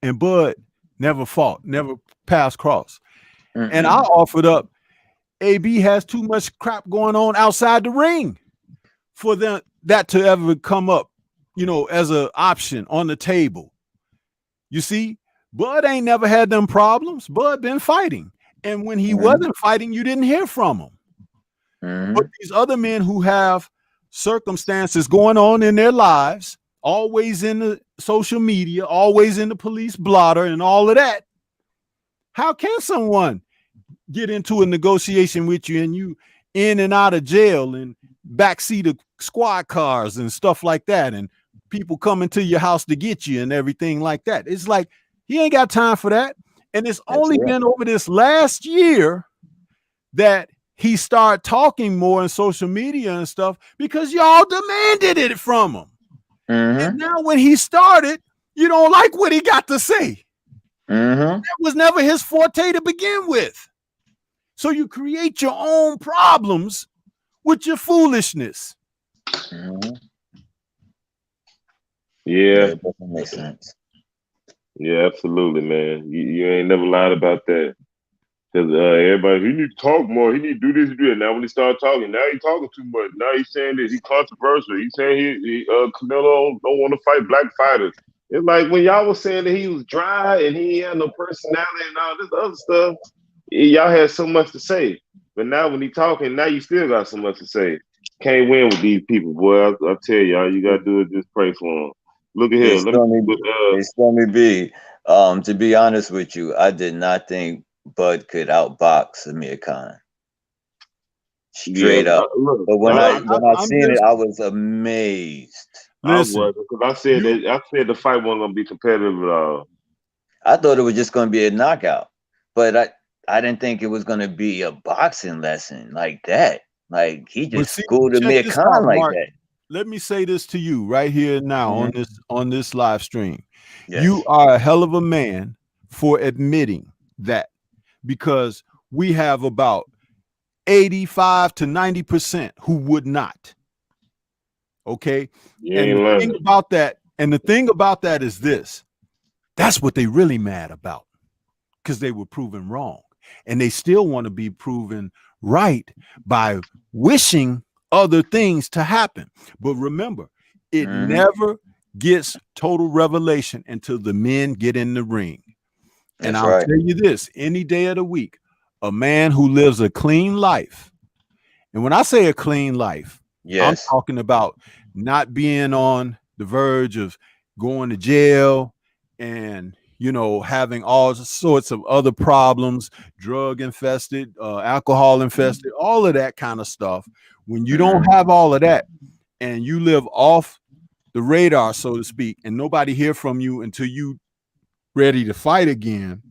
Speaker 3: and Bud never fought, never passed cross.
Speaker 2: Mm-mm.
Speaker 3: And I offered up, AB has too much crap going on outside the ring for that to ever come up, as an option on the table. You see, Bud ain't never had them problems. Bud been fighting. And when he wasn't fighting, you didn't hear from him.
Speaker 2: Mm-hmm.
Speaker 3: But these other men who have circumstances going on in their lives, always in the social media, always in the police blotter and all of that, how can someone get into a negotiation with you and you in and out of jail and backseat of squad cars and stuff like that, and people coming to your house to get you and everything like that? It's like he ain't got time for that. And it's only been over this last year that he started talking more on social media and stuff because y'all demanded it from him.
Speaker 2: Mm-hmm.
Speaker 3: And now when he started, you don't like what he got to say.
Speaker 2: Mm-hmm.
Speaker 3: That was never his forte to begin with. So you create your own problems with your foolishness.
Speaker 2: Mm-hmm.
Speaker 1: Yeah,
Speaker 2: It doesn't make sense.
Speaker 1: yeah, absolutely, man. You ain't never lied about that. Because everybody, he need to talk more. He need to do this, do that. Now when he start talking, now he talking too much. Now he's saying this. He controversial. He's saying Canelo don't want to fight black fighters. It's like when y'all was saying that he was dry and he had no personality and all this other stuff. Y'all had so much to say. But now when he talking, now you still got so much to say. Can't win with these people, boy. I tell y'all, you gotta do it. Just pray for them. Look at here.
Speaker 2: It's Stormy B. To be honest with you, I did not think Bud could outbox Amir Khan. Straight up. But when I seen it, I was amazed.
Speaker 3: Listen,
Speaker 1: I was, because I said the fight wasn't gonna be competitive at all.
Speaker 2: I thought it was just gonna be a knockout, but I didn't think it was gonna be a boxing lesson like that. Like he just schooled Amir Khan like
Speaker 3: Mark,
Speaker 2: that.
Speaker 3: let me say this to you right here now on this live stream.
Speaker 2: Yes.
Speaker 3: You are a hell of a man for admitting that, because we have about 85 to 90% who would not. Okay. And the thing about that is this. That's what they really mad about, because they were proven wrong. And they still want to be proven right by wishing other things to happen. But remember, it never gets total revelation until the men get in the ring. And I'll tell you this, any day of the week, a man who lives a clean life, and when I say a clean life, I'm talking about not being on the verge of going to jail and, having all sorts of other problems, drug infested, alcohol infested, all of that kind of stuff. When you don't
Speaker 2: Mm-hmm.
Speaker 3: have all of that and you live off the radar, so to speak, and nobody hear from you until you ready to fight again,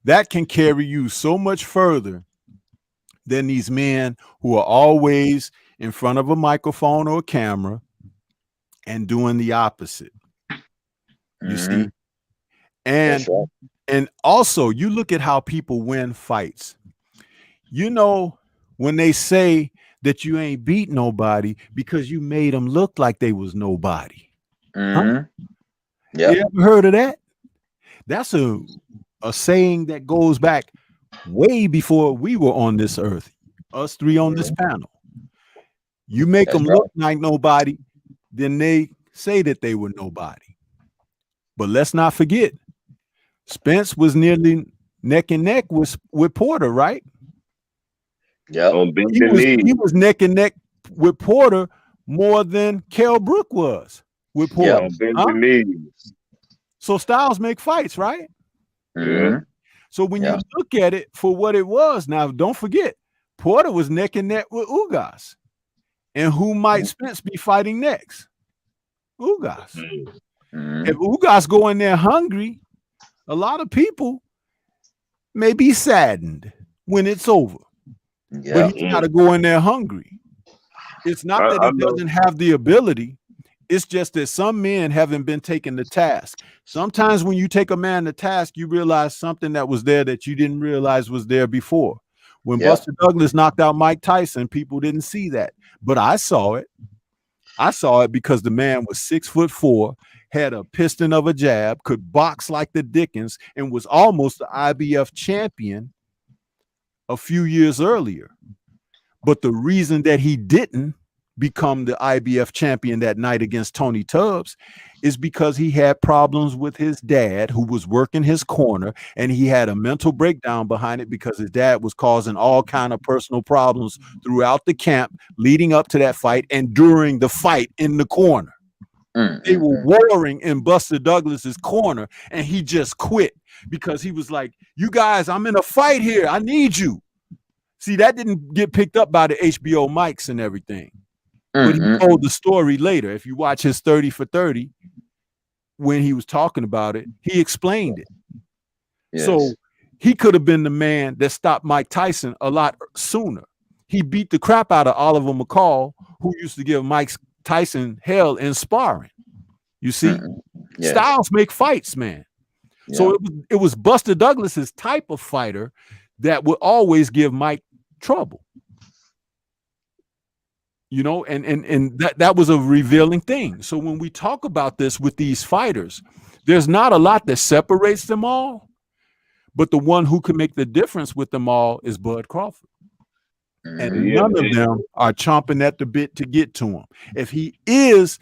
Speaker 3: that can carry you so much further than these men who are always in front of a microphone or a camera and doing the opposite. You
Speaker 2: Mm-hmm.
Speaker 3: see? And
Speaker 2: That's right.
Speaker 3: and also you look at how people win fights. You know, when they say that you ain't beat nobody because you made them look like they was nobody. Huh?
Speaker 2: Mm-hmm.
Speaker 3: You
Speaker 2: Yep.
Speaker 3: ever heard of that? That's a saying that goes back way before we were on this earth. Us three on this
Speaker 2: Mhm.
Speaker 3: panel. You make
Speaker 2: That's
Speaker 3: them
Speaker 2: right.
Speaker 3: look like nobody, then they say that they were nobody. But let's not forget, Spence was nearly neck and neck with Porter, right?
Speaker 2: Yep.
Speaker 1: On
Speaker 3: He
Speaker 1: bended
Speaker 3: was he
Speaker 1: knee.
Speaker 3: was neck and neck with Porter more than Kell Brook was with
Speaker 2: Yep.
Speaker 3: Porter.
Speaker 1: On
Speaker 3: Huh?
Speaker 1: bended knee.
Speaker 3: So styles make fights, right?
Speaker 1: Yeah.
Speaker 2: Mm-hmm.
Speaker 3: So when you
Speaker 2: Yeah.
Speaker 3: look at it for what it was, now don't forget, Porter was neck and neck with Ugas. And who might Spence be fighting next? Ugas. If
Speaker 2: Mm-hmm.
Speaker 3: Ugas go in there hungry, a lot of people may be saddened when it's over. But
Speaker 2: Yep.
Speaker 3: he's got to go in there hungry. It's not that
Speaker 1: I
Speaker 3: he
Speaker 1: know.
Speaker 3: doesn't have the ability. It's just that some men haven't been taken to task. Sometimes when you take a man to task, you realize something that was there that you didn't realize was there before. When
Speaker 2: Yep.
Speaker 3: Buster Douglas knocked out Mike Tyson, people didn't see that. But I saw it. I saw it because the man was 6'4", had a piston of a jab, could box like the Dickens, and was almost the IBF champion a few years earlier. But the reason that he didn't become the IBF champion that night against Tony Tubbs is because he had problems with his dad, who was working his corner, and he had a mental breakdown behind it because his dad was causing all kind of personal problems throughout the camp leading up to that fight and during the fight in the corner. They were
Speaker 2: Mm-hmm.
Speaker 3: warring in Buster Douglas's corner, and he just quit because he was like, "You guys, I'm in a fight here. I need you." See, that didn't get picked up by the HBO mics and everything. But he told
Speaker 2: Mm-hmm.
Speaker 3: the story later. If you watch his 30 for 30, when he was talking about it, he explained it. So
Speaker 2: Yes.
Speaker 3: he could have been the man that stopped Mike Tyson a lot sooner. He beat the crap out of Oliver McCall, who used to give Mike Tyson hell in sparring. You see,
Speaker 2: Mm-hmm. Yes.
Speaker 3: styles make fights, man. So
Speaker 2: Yeah.
Speaker 3: it was Buster Douglas's type of fighter that would always give Mike trouble. And that was a revealing thing. So when we talk about this with these fighters, there's not a lot that separates them all, but the one who can make the difference with them all is Bud Crawford. And
Speaker 2: Mm-hmm.
Speaker 1: Yeah.
Speaker 3: none of them are chomping at the bit to get to him. If he is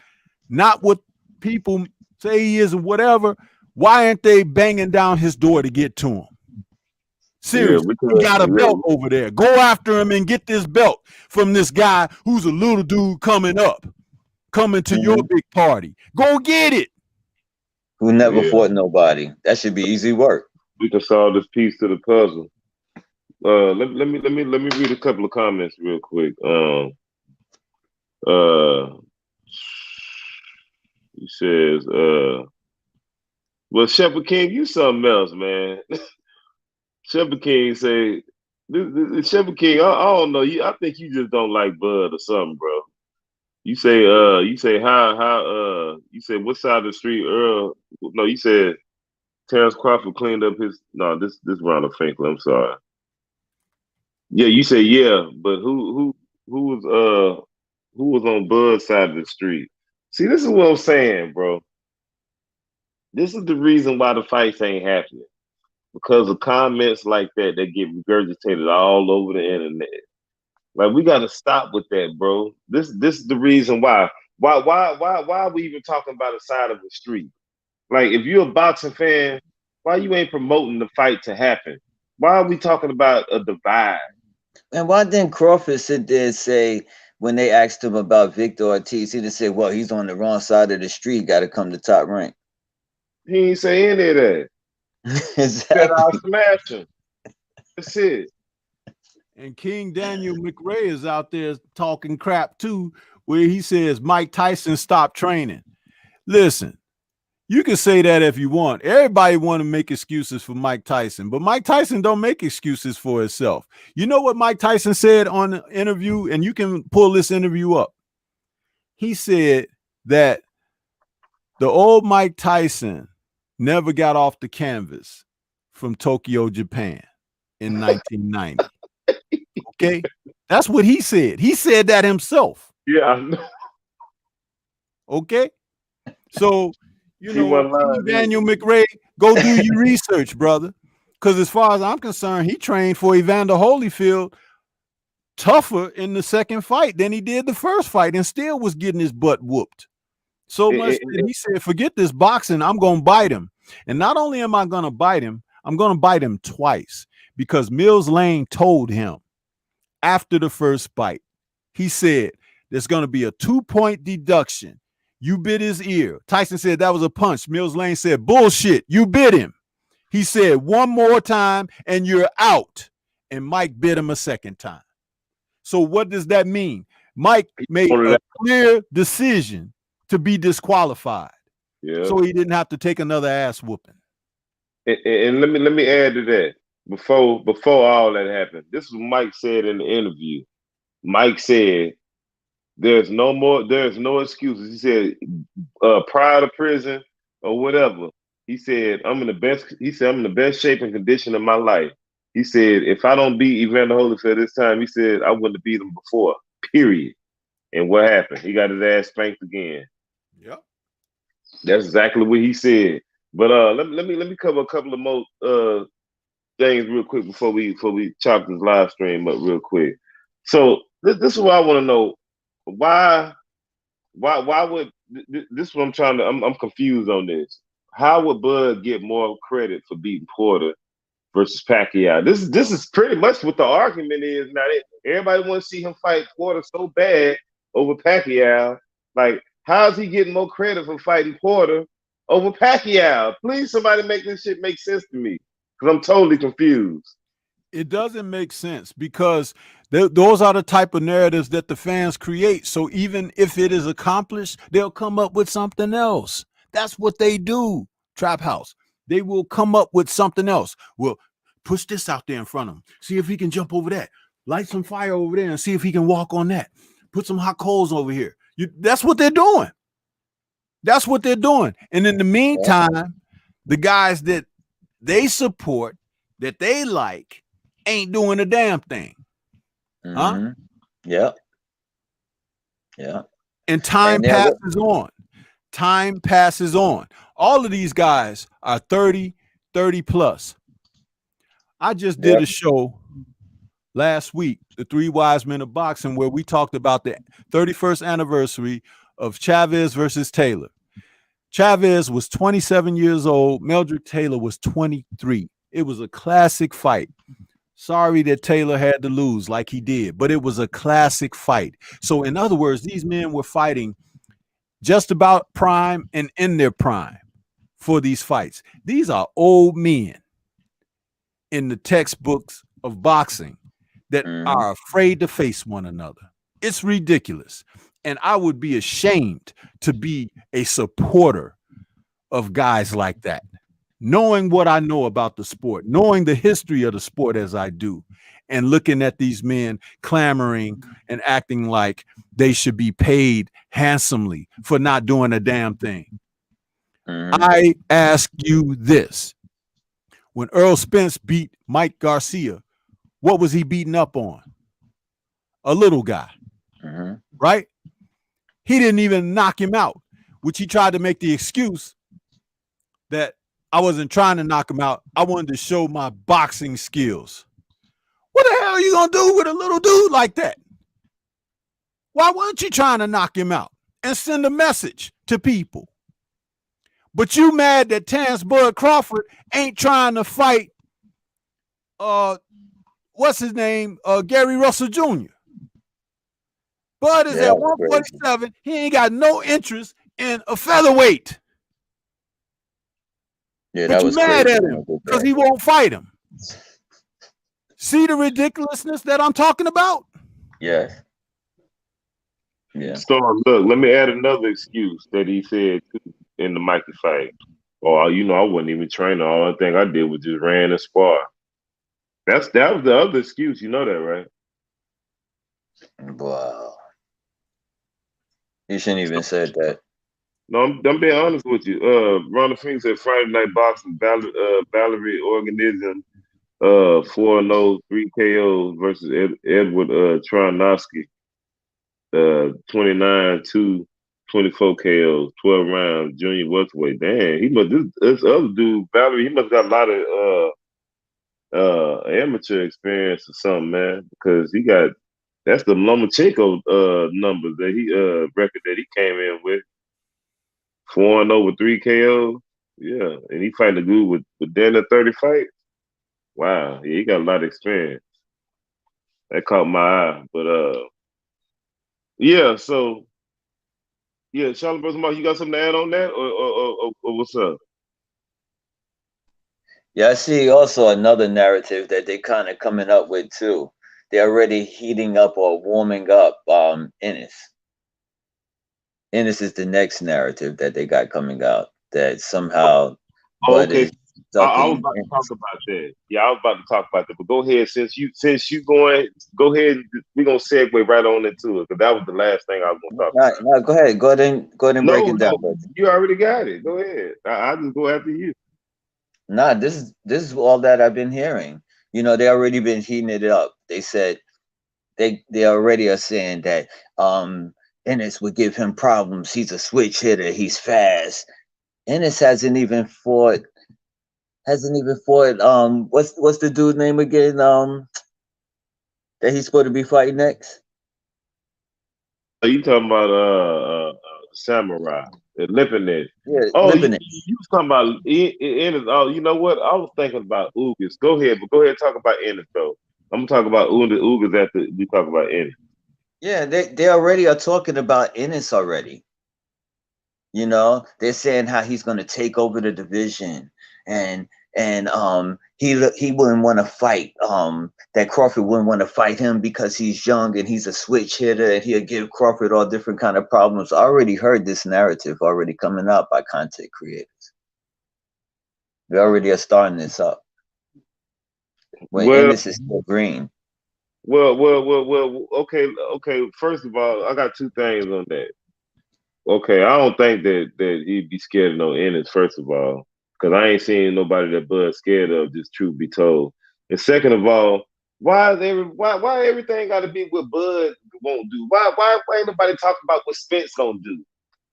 Speaker 3: not what people say he is or whatever, why aren't they banging down his door to get to him?
Speaker 1: Yeah.
Speaker 3: Seriously,
Speaker 1: We can.
Speaker 3: he got a
Speaker 1: Yeah.
Speaker 3: belt over there. Go after him and get this belt from this guy who's a little dude coming to your
Speaker 2: Mm-hmm.
Speaker 3: big party. Go get it.
Speaker 2: Who never
Speaker 1: Yeah.
Speaker 2: fought nobody. That should be easy work.
Speaker 1: We can solve this piece to the puzzle. Let me read a couple of comments real quick. Uh, he says, well, Shepherd King, you something else, man. Shepherd King say, Shepherd King, I don't know, I think you just don't like Bud or something, bro. You say you say what side of the street Earl? No, you said Terrence Crawford cleaned up his. No, this Ronald Finkel. I'm sorry. Yeah, you say yeah, but who was who was on Bud's side of the street? See, this is what I'm saying, bro. This is the reason why the fights ain't happening because of comments like that that get regurgitated all over the internet. Like we got to stop with that, bro. This is the reason why. Why are we even talking about a side of the street? Like if you're a boxing fan, why you ain't promoting the fight to happen? Why are we talking about a divide?
Speaker 2: And why didn't Crawford sit there and say when they asked him about Victor Ortiz, he just said, "Well, he's on the wrong side of the street. Got to come to Top Rank."
Speaker 1: He ain't say any of that. Said I'll
Speaker 2: Exactly.
Speaker 1: smash him. That's it.
Speaker 3: And King Daniel McRae is out there talking crap too, where he says Mike Tyson stopped training. Listen, you can say that if you want. Everybody want to make excuses for Mike Tyson, but Mike Tyson don't make excuses for himself. You know what Mike Tyson said on the interview, and you can pull this interview up. He said that the old Mike Tyson never got off the canvas from Tokyo, Japan in 1990. Okay? That's what he said. He said that himself.
Speaker 1: Yeah, I know.
Speaker 3: Okay? So,
Speaker 1: He wasn't
Speaker 3: King
Speaker 1: lying
Speaker 3: Daniel
Speaker 1: either.
Speaker 3: McRae, go do your research, brother. Because as far as I'm concerned, he trained for Evander Holyfield tougher in the second fight than he did the first fight and still was getting his butt whooped. So much that he said, forget this boxing, I'm going to bite him. And not only am I going to bite him, I'm going to bite him twice because Mills Lane told him after the first bite, he said, there's going to be a 2-point deduction. You bit his ear. Tyson said that was a punch. Mills Lane said, bullshit, you bit him. He said, one more time and you're out. And Mike bit him a second time. So what does that mean? Mike made a clear decision to be disqualified.
Speaker 1: Yeah.
Speaker 3: So he didn't have to take another ass whooping.
Speaker 1: And let me add to that. Before all that happened, this is what Mike said in the interview. Mike said, there's no excuses. He said, prior to prison or whatever, he said, I'm in the best shape and condition of my life. He said, if I don't beat Evander Holyfield this time, he said, I wouldn't have beat him before, period. And what happened? He got his ass spanked again.
Speaker 3: Yep.
Speaker 1: That's exactly what he said. But let me cover a couple of more things real quick before we chop this live stream up real quick. So this is what I want to know. Why would this is what I'm trying to I'm confused on this. How would Bud get more credit for beating Porter versus Pacquiao? This is pretty much what the argument is now. Everybody wants to see him fight Porter so bad over Pacquiao. Like, how's he getting more credit for fighting Porter over Pacquiao? Please, somebody make this shit make sense to me, because I'm totally confused.
Speaker 3: It doesn't make sense because those are the type of narratives that the fans create. So even if it is accomplished, they'll come up with something else. That's what they do, Trap House. They will come up with something else. Well, push this out there in front of him. See if he can jump over that. Light some fire over there and see if he can walk on that. Put some hot coals over here. That's what they're doing. That's what they're doing. And in the meantime, the guys that they support, that they like, ain't doing a damn thing. Huh?
Speaker 2: Mm-hmm. Yeah. Yeah.
Speaker 3: And time passes on. Time passes on. All of these guys are 30 plus. I just did a show last week, The Three Wise Men of Boxing, where we talked about the 31st anniversary of Chavez versus Taylor. Chavez was 27 years old. Meldrick Taylor was 23. It was a classic fight. Sorry that Taylor had to lose like he did, but it was a classic fight. So in other words, these men were fighting just about prime and in their prime for these fights. These are old men in the textbooks of boxing that are afraid to face one another. It's ridiculous. And I would be ashamed to be a supporter of guys like that. Knowing what I know about the sport, knowing the history of the sport as I do, and looking at these men clamoring and acting like they should be paid handsomely for not doing a damn thing. I ask you this. When Earl Spence beat Mike Garcia, what was he beating up on? A little guy, right? He didn't even knock him out, which he tried to make the excuse that I wasn't trying to knock him out. I wanted to show my boxing skills. What the hell are you going to do with a little dude like that? Why weren't you trying to knock him out and send a message to people? But you mad that Terrence Bud Crawford ain't trying to fight, what's his name? Gary Russell Jr. Bud is at 147. He ain't got no interest in a featherweight.
Speaker 2: Yeah,
Speaker 3: But
Speaker 2: that
Speaker 3: you
Speaker 2: was
Speaker 3: mad
Speaker 2: crazy.
Speaker 3: at him because he won't fight him. See the ridiculousness that I'm talking about?
Speaker 2: Yes. Yeah.
Speaker 1: Storm, look, let me add another excuse that he said too in the Mikey fight. Oh, you know, I wasn't even training. All thing I did was just ran and spar. That was the other excuse. You know that, right?
Speaker 2: Wow. You shouldn't even said that.
Speaker 1: No, I'm being honest with you. Ronald Fink said Friday Night Boxing, Valerie Organism, 4-0, 3 KOs versus Edward Trojanowski, 29-2, 24 KOs, 12 rounds, junior welterweight. Damn, he must this other dude, Valerie, he must got a lot of amateur experience or something, man, because he got that's the Lomachenko numbers that he record that he came in with. 4-0 3 KO. Yeah. And he fighting the dude with Dana 30 fights. Wow. Yeah, he got a lot of experience. That caught my eye. But yeah, so yeah, Charlie Brother Mark, you got something to add on that? Or what's up?
Speaker 2: Yeah, I see also another narrative that they kind of coming up with too. They're already heating up or warming up Ennis. Ennis is the next narrative that they got coming out that somehow
Speaker 1: Oh,
Speaker 2: Bud
Speaker 1: okay.
Speaker 2: is
Speaker 1: I was
Speaker 2: sucking
Speaker 1: about to talk
Speaker 2: Ennis.
Speaker 1: about that. Yeah, I was about to talk about that. But go ahead, since you going, go ahead. We're gonna segue right on into it because that was the last thing I was gonna talk
Speaker 2: No,
Speaker 1: about.
Speaker 2: no, go ahead and break
Speaker 1: No,
Speaker 2: it down,
Speaker 1: no,
Speaker 2: bud.
Speaker 1: you already got it. Go ahead. I'll just go after you.
Speaker 2: Nah, this is all that I've been hearing. You know, they already been heating it up. They said they already are saying that Ennis would give him problems. He's a switch hitter. He's fast. Ennis hasn't even fought what's the dude name again that he's supposed to be fighting next.
Speaker 1: You talking about Samurai, Lipinet.
Speaker 2: Yeah,
Speaker 1: Oh,
Speaker 2: Lipinets.
Speaker 1: you was talking about Ennis. Oh, you know what? I was thinking about Ugas. Go ahead, but go ahead and talk about Ennis though. I'm gonna talk about Ugas after we talk about Ennis.
Speaker 2: Yeah, they already are talking about Ennis already. You know, they're saying how he's going to take over the division, and he wouldn't want to fight. That Crawford wouldn't want to fight him because he's young and he's a switch hitter, and he'll give Crawford all different kind of problems. I already heard this narrative already coming up by content creators. We already are starting this up when
Speaker 1: Well,
Speaker 2: Ennis is still green.
Speaker 1: well. Okay. First of all, I got two things on that. Okay, I don't think that he'd be scared of no Ennis. First of all, because I ain't seen nobody that Bud's scared of. Just truth be told. And second of all, why everything got to be what Bud won't do? Why ain't nobody talking about what Spence gonna do?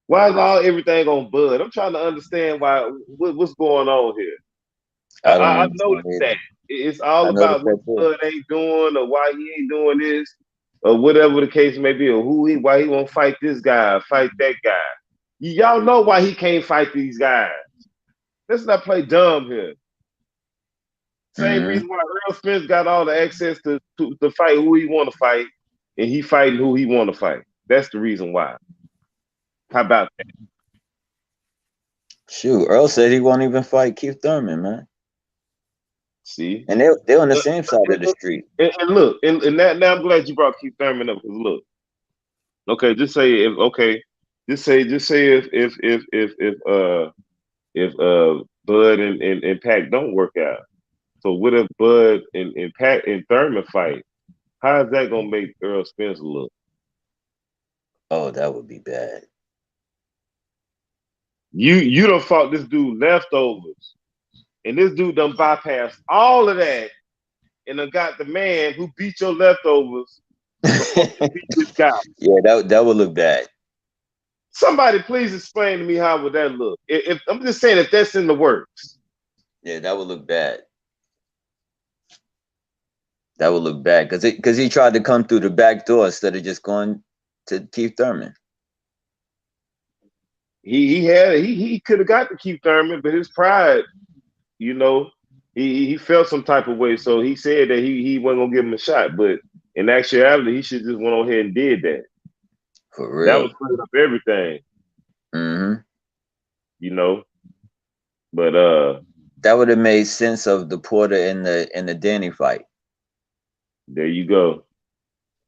Speaker 1: Why is all everything on Bud? I'm trying to understand what's going on here.
Speaker 2: I don't
Speaker 1: I
Speaker 2: understand
Speaker 1: noticed
Speaker 2: either.
Speaker 1: that it's all
Speaker 2: I noticed
Speaker 1: about what
Speaker 2: that too.
Speaker 1: Bud ain't doing or why he ain't doing this or whatever the case may be or why he won't fight this guy, fight that guy. Y'all know why he can't fight these guys. Let's not play dumb here. Same
Speaker 2: Hmm.
Speaker 1: reason why Earl Spence got all the access to fight who he want to fight, and he fighting who he want to fight. That's the reason why. How about that?
Speaker 2: Shoot, Earl said he won't even fight Keith Thurman, man.
Speaker 1: See,
Speaker 2: And they're on the same side of the street.
Speaker 1: and look, and that now I'm glad you brought Keith Thurman up because look, okay, just say if Bud and Pac don't work out. So what if Bud and Pac and Thurman fight? How is that gonna make Earl Spence look?
Speaker 2: Oh, that would be bad.
Speaker 1: You done fought this dude leftovers, and this dude done bypassed all of that and done got the man who beat your leftovers supposed to beat this guy.
Speaker 2: Yeah, that would look bad.
Speaker 1: Somebody please explain to me how would that look? If I'm just saying if that's in the works.
Speaker 2: Yeah, that would look bad. That would look bad because he tried to come through the back door instead of just going to Keith Thurman.
Speaker 1: He could have got to Keith Thurman, but his pride, you know, he felt some type of way. So he said that he wasn't gonna give him a shot. But in actuality, he should just went on ahead and did that.
Speaker 2: For
Speaker 1: That was
Speaker 2: real.
Speaker 1: clearing up everything,
Speaker 2: Hmm.
Speaker 1: you know. But
Speaker 2: That would have made sense of the Porter and the Danny fight.
Speaker 1: there you go.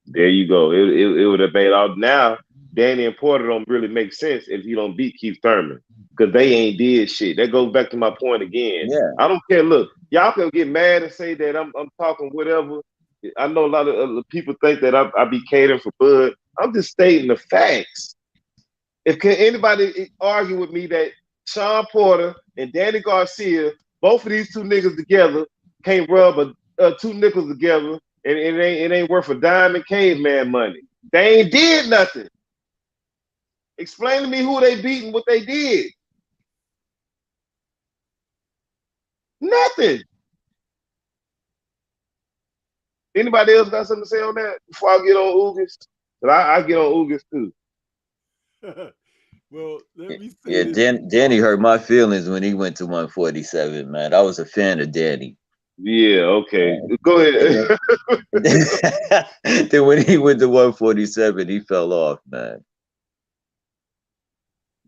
Speaker 1: There you go. It would have made all now. Danny and Porter don't really make sense if you don't beat Keith Thurman because they ain't did shit. That goes back to my point again.
Speaker 2: Yeah.
Speaker 1: I don't care. Look, y'all can get mad and say that I'm talking whatever. I know a lot of people think that I be catering for Bud. I'm just stating the facts. If can anybody argue with me that Sean Porter and Danny Garcia, both of these two niggas together, can't rub two nickels together, and it ain't worth a dime in caveman money. They ain't did nothing. Explain to me who they beat and what they did. Nothing. Anybody else got something to say on that before I get on Ugis? But I get on Ugis too.
Speaker 3: Well, let me say
Speaker 2: Yeah,
Speaker 3: this.
Speaker 2: Danny hurt my feelings when he went to 147, man. I was a fan of Danny.
Speaker 1: Yeah, okay. Go
Speaker 2: And
Speaker 1: ahead.
Speaker 2: then, then when he went to 147, he fell off, man.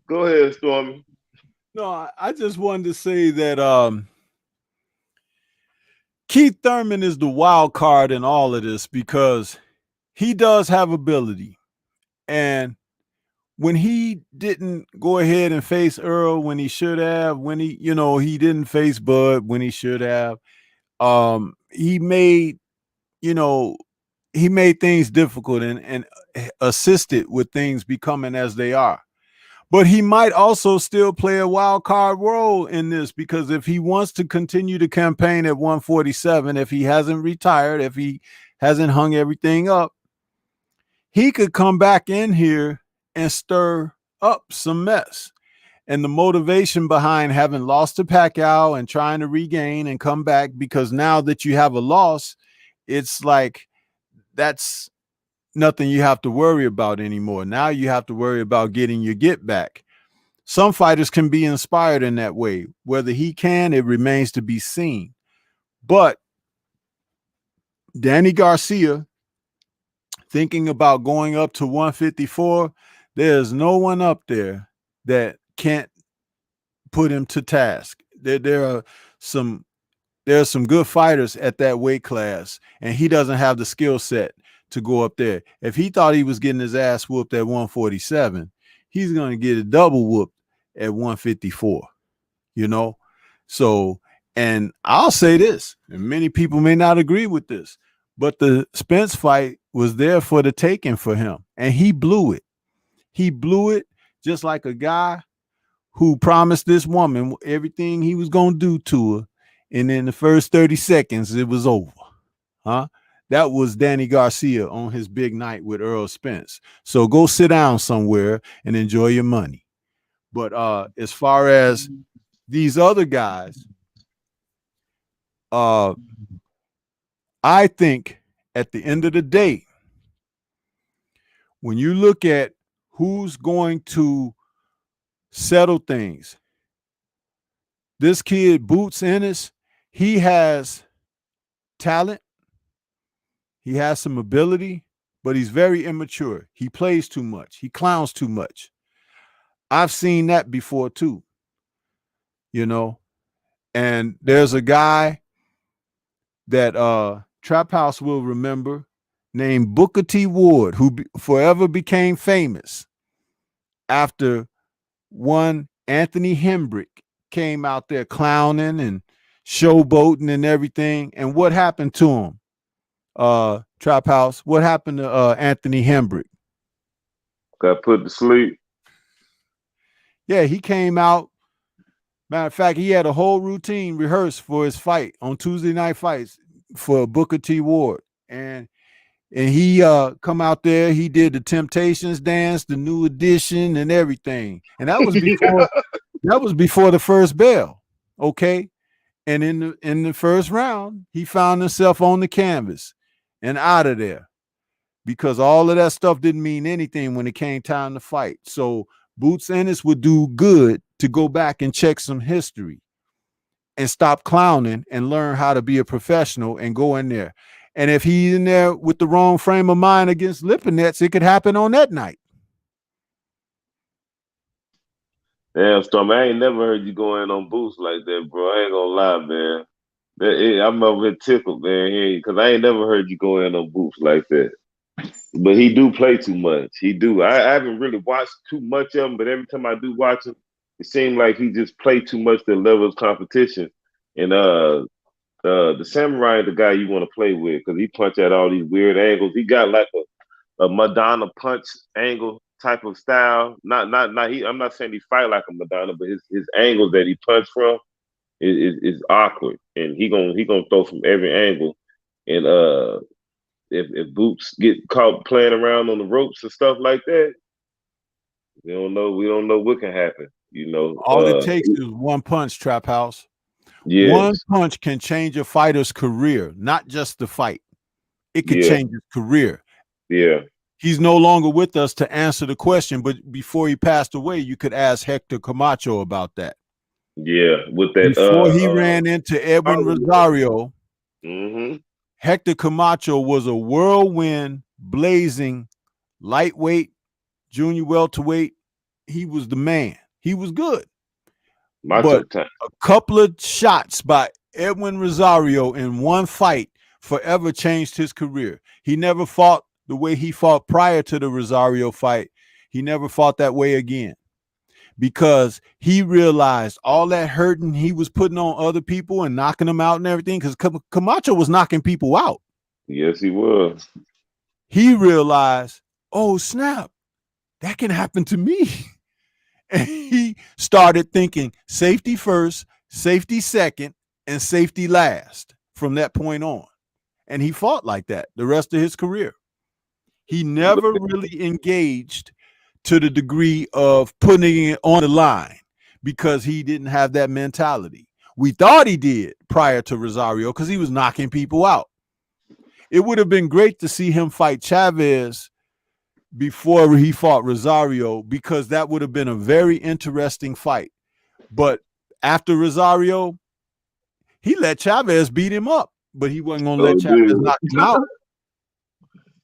Speaker 1: Go ahead, Stormy.
Speaker 3: No, I just wanted to say that Keith Thurman is the wild card in all of this because he does have ability. And when he didn't go ahead and face Earl when he should have, when he didn't face Bud when he should have, he made, you know, he made things difficult and assisted with things becoming as they are. But he might also still play a wild card role in this because if he wants to continue to campaign at 147, if he hasn't retired, if he hasn't hung everything up, he could come back in here and stir up some mess. And the motivation behind having lost to Pacquiao and trying to regain and come back, because now that you have a loss, it's like that's nothing you have to worry about anymore. Now you have to worry about getting your get back. Some fighters can be inspired in that way. Whether he can, it remains to be seen. But Danny Garcia, thinking about going up to 154, there's no one up there that can't put him to task. Some there are some good fighters at that weight class, and he doesn't have the skill set to go up there. If he thought he was getting his ass whooped at 147, he's going to get a double whooped at 154, you know? So, and I'll say this, and many people may not agree with this, but the Spence fight was there for the taking for him, and he blew it. He blew it just like a guy who promised this woman everything he was going to do to her. And in the first 30 seconds, it was over. Huh? That was Danny Garcia on his big night with Earl Spence. So go sit down somewhere and enjoy your money. But as far as these other guys, I think at the end of the day, when you look at who's going to settle things, this kid, Boots Ennis, he has talent, he has some ability, but he's very immature. He plays too much, he clowns too much. I've seen that before too, you know. And there's a guy that Trap House will remember named Booker T. Ward, who forever became famous after one Anthony Hembrick came out there clowning and showboating and everything. And what happened to him? Trap House, what happened to Anthony Hembrick?
Speaker 1: Got put to sleep.
Speaker 3: Yeah, he came out. Matter of fact, he had a whole routine rehearsed for his fight on Tuesday Night Fights for Booker T. Ward. And he come out there, he did the Temptations dance, the New Edition, and everything. And that was before the first bell. Okay. And in the first round, he found himself on the canvas and out of there because all of that stuff didn't mean anything when it came time to fight. So Boots Ennis would do good to go back and check some history and stop clowning and learn how to be a professional and go in there. And if he's in there with the wrong frame of mind against Lipinets, it could happen on that night.
Speaker 1: Damn, Storm, I ain't never heard you go in on Boots like that, bro. I ain't gonna lie, man. I'm over here tickled, man, because I ain't never heard you go in on Boots like that. But he do play too much. He do. I haven't really watched too much of him, but every time I do watch him, it seems like he just play too much to the level of competition. And the samurai is the guy you want to play with because he punch at all these weird angles. He got like a Madonna punch angle type of style. Not he. I'm not saying he fight like a Madonna, but his angles that he punch from is awkward, and he gonna throw from every angle. And if Boots get caught playing around on the ropes and stuff like that, we don't know. We don't know what can happen.
Speaker 3: All it takes is one punch, Trap House. One
Speaker 1: Yes,
Speaker 3: punch can change a fighter's career, not just the fight. It could
Speaker 1: yeah,
Speaker 3: change his career.
Speaker 1: yeah,
Speaker 3: He's no longer with us to answer the question, but before he passed away, you could ask Hector Camacho about that.
Speaker 1: yeah. With that,
Speaker 3: Before he ran into Edwin Rosario,
Speaker 1: mm-hmm.
Speaker 3: Hector Camacho was a whirlwind, blazing, lightweight, junior welterweight. He was the man. He was good.
Speaker 1: Macho
Speaker 3: But
Speaker 1: time.
Speaker 3: a couple of shots by Edwin Rosario in one fight forever changed his career. He never fought the way he fought prior to the Rosario fight. He never fought that way again because he realized all that hurting he was putting on other people and knocking them out and everything, because Camacho was knocking people out.
Speaker 1: Yes, he was.
Speaker 3: He realized, oh, snap, that can happen to me. And he started thinking safety first, safety second, and safety last from that point on. And he fought like that the rest of his career. He never really engaged to the degree of putting it on the line because he didn't have that mentality. We thought he did prior to Rosario because he was knocking people out. It would have been great to see him fight Chavez before he fought Rosario, because that would have been a very interesting fight. But after Rosario, he let Chavez beat him up, but he wasn't going to let Chavez knock him out.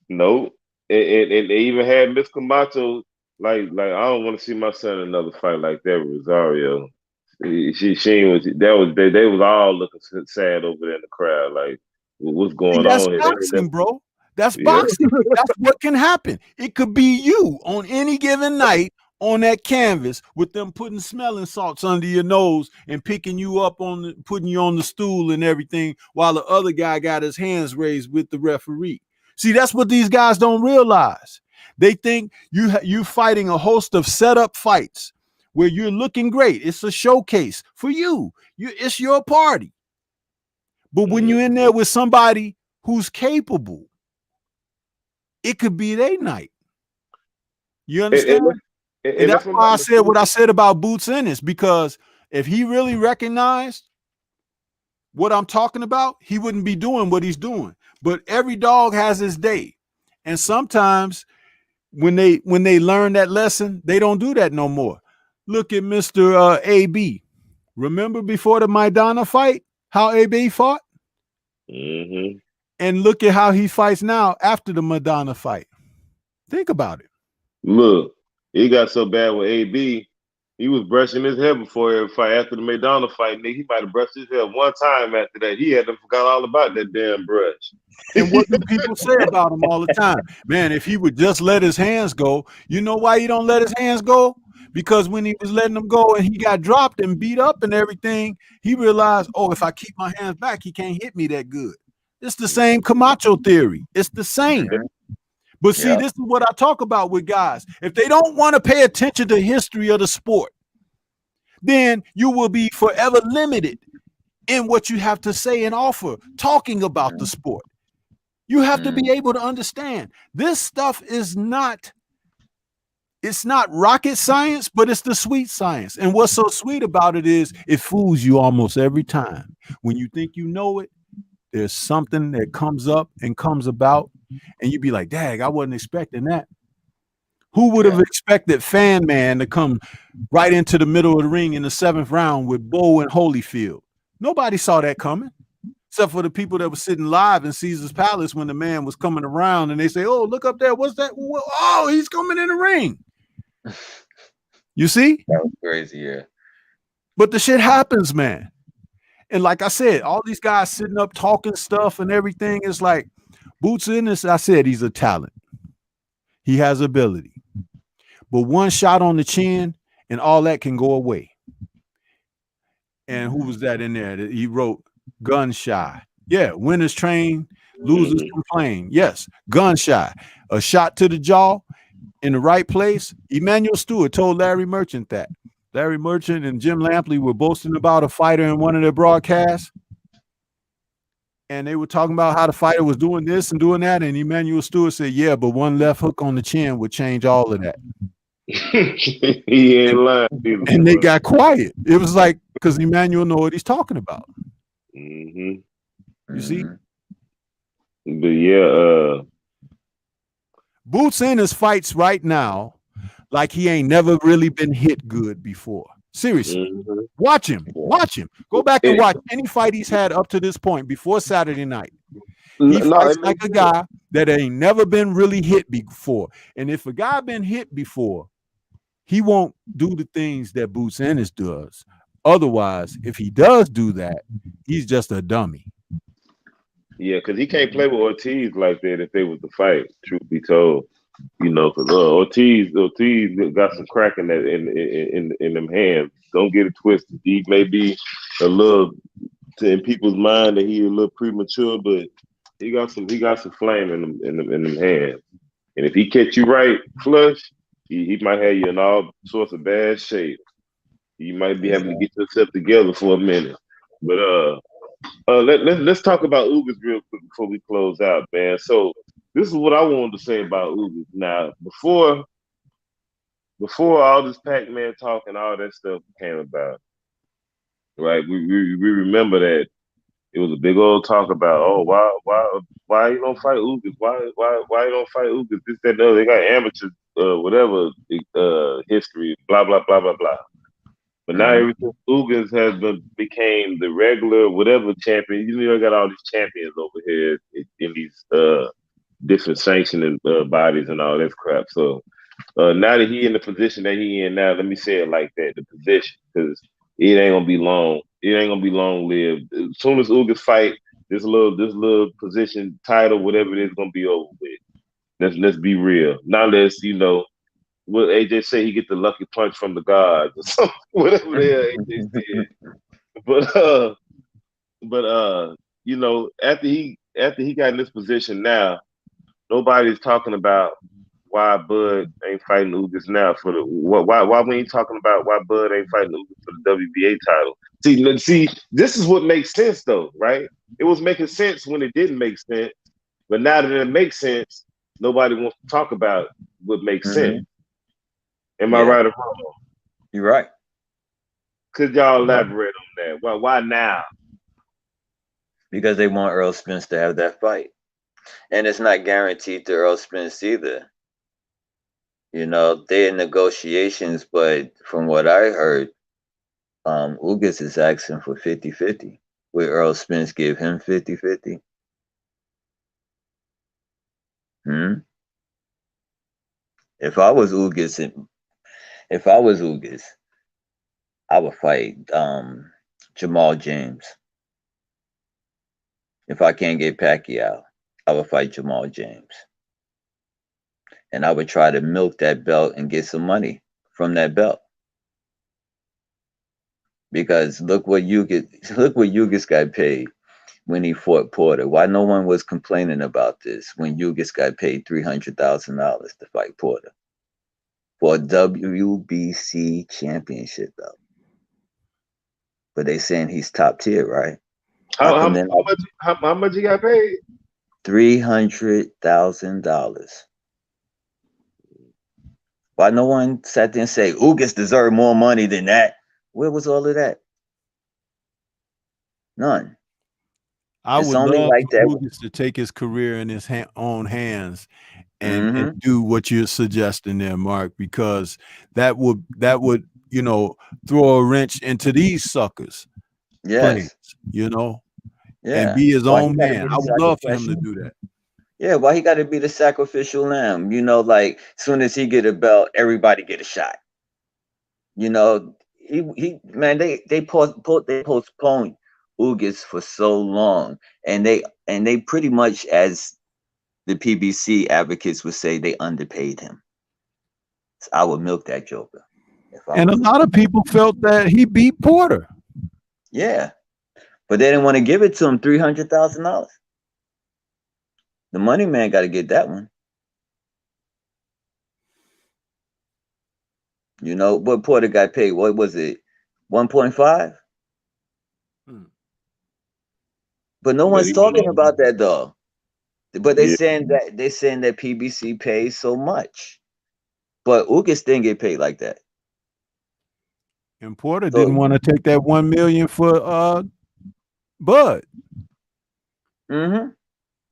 Speaker 1: No, and they even had Miss Camacho like I don't want to see my son in another fight like that with Rosario. She was that was they was all looking sad over there in the crowd like what's going
Speaker 3: That's
Speaker 1: on here?
Speaker 3: boxing, bro. That's
Speaker 1: Yeah.
Speaker 3: boxing. That's what can happen. It could be you on any given night on that canvas with them putting smelling salts under your nose and picking you up putting you on the stool and everything, while the other guy got his hands raised with the referee. See, that's what these guys don't realize. They think you fighting a host of setup fights where you're looking great. It's a showcase for you. It's your party. But when you're in there with somebody who's capable, it could be their night. You understand? And that's why I said what I said about Boots Ennis, because if he really recognized what I'm talking about, he wouldn't be doing what he's doing. But every dog has his day. And sometimes when they learn that lesson, they don't do that no more. Look at Mr. AB. Remember before the Maidana fight, how AB fought?
Speaker 1: Mm-hmm.
Speaker 3: And look at how he fights now after the Madonna fight. Think about it.
Speaker 1: Look, he got so bad with AB, he was brushing his hair before every fight. After the McDonald fight, nigga, he might have brushed his hair one time after that. He had to forgot all about that damn brush.
Speaker 3: And what do people say about him all the time? Man, if he would just let his hands go. You know why he don't let his hands go? Because when he was letting them go and he got dropped and beat up and everything, he realized, oh, if I keep my hands back, he can't hit me that good. It's the same Camacho theory. It's the same. But see, this is what I talk about with guys. If they don't want to pay attention to the history of the sport, then you will be forever limited in what you have to say and offer talking about the sport. You have to be able to understand this stuff is not, it's not rocket science, but it's the sweet science. And what's so sweet about it is it fools you almost every time. When you think you know it, there's something that comes up and comes about, and you be like, dang, I wasn't expecting that. Who would have expected Fan Man to come right into the middle of the ring in the 7th round with Bo and Holyfield? Nobody saw that coming, except for the people that were sitting live in Caesar's Palace when the man was coming around, and they say, oh, look up there. What's that? Oh, he's coming in the ring. You see?
Speaker 2: That was crazy, yeah.
Speaker 3: But the shit happens, man. And like I said, all these guys sitting up talking stuff and everything is like Boots in this. I said he's a talent. He has ability. But one shot on the chin and all that can go away. And who was that in there? He wrote gun shy. Yeah, winners train, losers
Speaker 1: Mhm.
Speaker 3: complain. Yes, gun shy. A shot to the jaw in the right place. Emmanuel Stewart told Larry Merchant that. Larry Merchant and Jim Lampley were boasting about a fighter in one of their broadcasts. And they were talking about how the fighter was doing this and doing that. And Emmanuel Stewart said, yeah, but one left hook on the chin would change all of that.
Speaker 1: He ain't
Speaker 3: And,
Speaker 1: lying either,
Speaker 3: and they
Speaker 1: boy.
Speaker 3: got quiet. It was like, because Emmanuel know what he's talking about.
Speaker 1: Hmm.
Speaker 3: You see?
Speaker 1: But yeah,
Speaker 3: Boots Ennis fights right now like he ain't never really been hit good before. Seriously.
Speaker 1: mhm.
Speaker 3: Watch him. Watch him. Go back and watch any fight he's had up to this point before Saturday night. He
Speaker 1: No,
Speaker 3: fights
Speaker 1: it
Speaker 3: like
Speaker 1: makes
Speaker 3: a
Speaker 1: sense.
Speaker 3: guy that ain't never been really hit before. And if a guy been hit before, he won't do the things that Boots Ennis does. Otherwise, if he does do that, he's just a dummy.
Speaker 1: Yeah, because he can't play with Ortiz like that if they was to fight. Truth be told, because Ortiz got some crack in that in them hands. Don't get it twisted. He may be a little in people's mind that he a little premature, but he got some flame in them hands. And if he catch you right flush, he might have you in all sorts of bad shape. You might be
Speaker 2: Yeah.
Speaker 1: having to get yourself together for a minute. But let's talk about Ugas real quick before we close out, man. So this is what I wanted to say about Ugas. Now, before all this Pac-Man talk and all that stuff came about, right? We remember that it was a big old talk about, oh, why you don't fight Ugas? Why you don't fight Ugas? This, that, and the other. They got amateur whatever history, blah blah blah blah blah. But now
Speaker 2: Mhm.
Speaker 1: everything Ugas has became the regular whatever champion. You got all these champions over here in these different sanctioning bodies and all this crap. So now that he in the position that he in now, let me say it like that: the position, because it ain't gonna be long. It ain't gonna be long lived. As soon as Ugas fight, this little position title, whatever it is, gonna be over with. Let's be real. Now what AJ say, he get the lucky punch from the gods or something, whatever the hell AJ said. But after he got in this position now, nobody's talking about why Bud ain't fighting Ugas now for the why we ain't talking about why Bud ain't fighting Ugas for the WBA title. See, this is what makes sense though, right? It was making sense when it didn't make sense, but now that it makes sense, nobody wants to talk about what makes sense.
Speaker 2: Mhm.
Speaker 1: Am I
Speaker 2: Yeah,
Speaker 1: right or wrong?
Speaker 2: you're right.
Speaker 1: Could y'all
Speaker 2: You're right.
Speaker 1: elaborate on that? Why now?
Speaker 2: Because they want Earl Spence to have that fight. And it's not guaranteed to Earl Spence either. They're in negotiations, but from what I heard, Ugas is asking for 50-50. Will Earl Spence give him 50-50? Hmm? If I was Ugas, if I was Ugas, I would fight Jamal James. If I can't get Pacquiao, I would fight Jamal James. And I would try to milk that belt and get some money from that belt. Because look what Ugas got paid when he fought Porter. Why no one was complaining about this when Ugas got paid $300,000 to fight Porter for a WBC championship belt? But they saying he's top tier, right? How
Speaker 1: How,
Speaker 2: come
Speaker 1: how,
Speaker 2: then
Speaker 1: how much how much you got paid?
Speaker 2: $300,000? Why no one sat there and say Ugas deserved more money than that? Where was all of that? None.
Speaker 3: I
Speaker 2: It's
Speaker 3: would
Speaker 2: only
Speaker 3: love
Speaker 2: like
Speaker 3: for
Speaker 2: that.
Speaker 3: Lucas to take his career in his own hands and
Speaker 2: Hmm.
Speaker 3: do what you're suggesting there, Mark, because that would throw a wrench into these suckers' plans,
Speaker 2: Yes.
Speaker 3: and
Speaker 2: Yeah.
Speaker 3: be his
Speaker 2: Why he
Speaker 3: own
Speaker 2: got to
Speaker 3: man.
Speaker 2: be
Speaker 3: I
Speaker 2: the
Speaker 3: would love for him to
Speaker 2: sacrificial?
Speaker 3: do that.
Speaker 2: Yeah. Why he got to be the sacrificial lamb? Like soon as he get a belt, everybody get a shot. You know, he man, they postponed Ugas for so long, and they pretty much, as the PBC advocates would say, they underpaid him. So I would milk that joker if I
Speaker 3: And a
Speaker 2: was him.
Speaker 3: lot of people felt that he beat Porter.
Speaker 2: Yeah, but they didn't want to give it to him $300,000. The money man got to get that one. You know, but Porter got paid. What was it? 1.5?
Speaker 3: Hmm.
Speaker 2: But no
Speaker 1: But
Speaker 2: one's
Speaker 1: he went
Speaker 2: talking
Speaker 1: on.
Speaker 2: about that though. But
Speaker 1: Yeah,
Speaker 2: they saying that PBC pays so much. But Ugas didn't get paid like that.
Speaker 3: And Porter
Speaker 2: So
Speaker 3: didn't want to take that 1 million for Bud.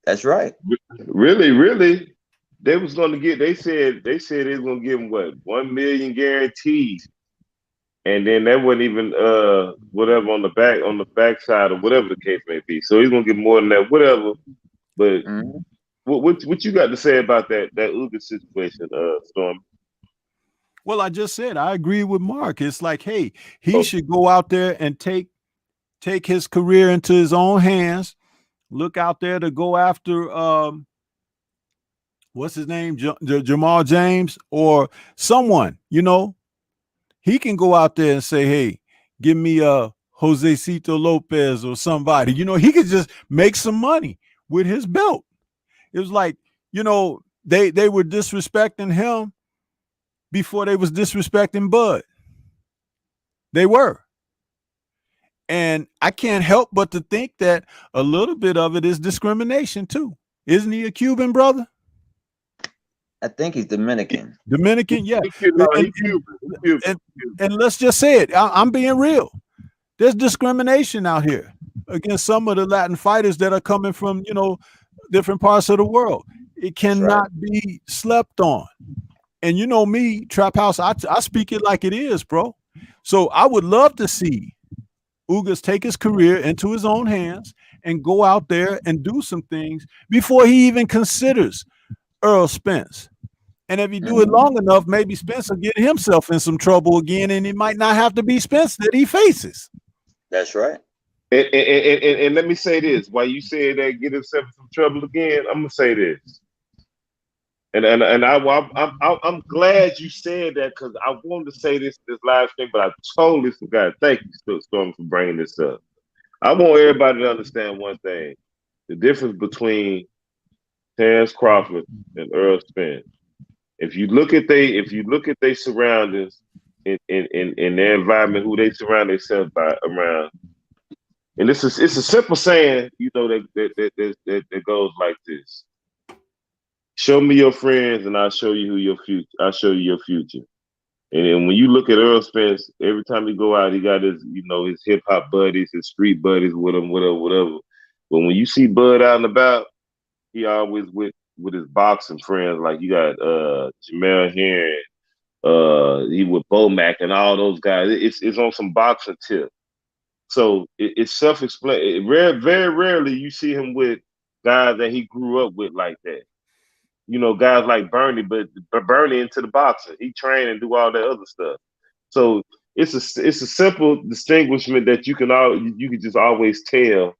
Speaker 2: that's right.
Speaker 1: really, they was going to get. They said they was going to give him what 1 million guaranteed, and then that wasn't even whatever on the backside or whatever the case may be. So he's going to get more than that, whatever. But
Speaker 2: hmm
Speaker 1: what you got to say about that Uga situation, Storm?
Speaker 3: Well, I just said I agree with Mark. It's like, hey, he
Speaker 1: Oh,
Speaker 3: should go out there and take his career into his own hands. Look out there to go after what's his name, Jamal James or someone. You know, he can go out there and say, hey, give me Josecito Lopez or somebody. You know, he could just make some money with his belt. It was like, you know, they were disrespecting him before they was disrespecting Bud. They were. And I can't help but to think that a little bit of it is discrimination too. Isn't he a Cuban brother?
Speaker 2: I think he's Dominican.
Speaker 3: Dominican, yeah.
Speaker 1: no,
Speaker 3: And
Speaker 1: he Cuban. He Cuban.
Speaker 3: and, and let's just say it. I'm being real. There's discrimination out here against some of the Latin fighters that are coming from, you know, different parts of the world. It
Speaker 2: That's right.
Speaker 3: cannot be slept on. And you know me, Trap House, I speak it like it is, bro. So I would love to see Ugas take his career into his own hands and go out there and do some things before he even considers Earl Spence. And if he do it
Speaker 2: hmm
Speaker 3: long enough, maybe Spence will get himself in some trouble again, and it might not have to be Spence that he faces.
Speaker 2: That's right.
Speaker 1: And let me say this: while you said that, get himself in some trouble again, I'm gonna say this. I'm glad you said that because I wanted to say this live stream, but I totally forgot. Thank you, Storm, for bringing this up. I want everybody to understand one thing: the difference between Terrence Crawford and Earl Spence. If you look at their surroundings in their environment, who they surround themselves by around, and it's a simple saying, you know, that goes like this: show me your friends, and I'll show you who your future. I'll show you your future. And then when you look at Earl Spence, every time he go out, he got his, you know, his hip hop buddies, his street buddies with him, whatever. But when you see Bud out and about, he always with his boxing friends. Like you got Jamel here, he with Bomac and all those guys. It's on some boxing tip. So it's self-explanatory. Very rarely you see him with guys that he grew up with like that. You know, guys like Bernie, but Bernie into the boxing. He train and do all that other stuff. So it's a simple distinguishment that you can just always tell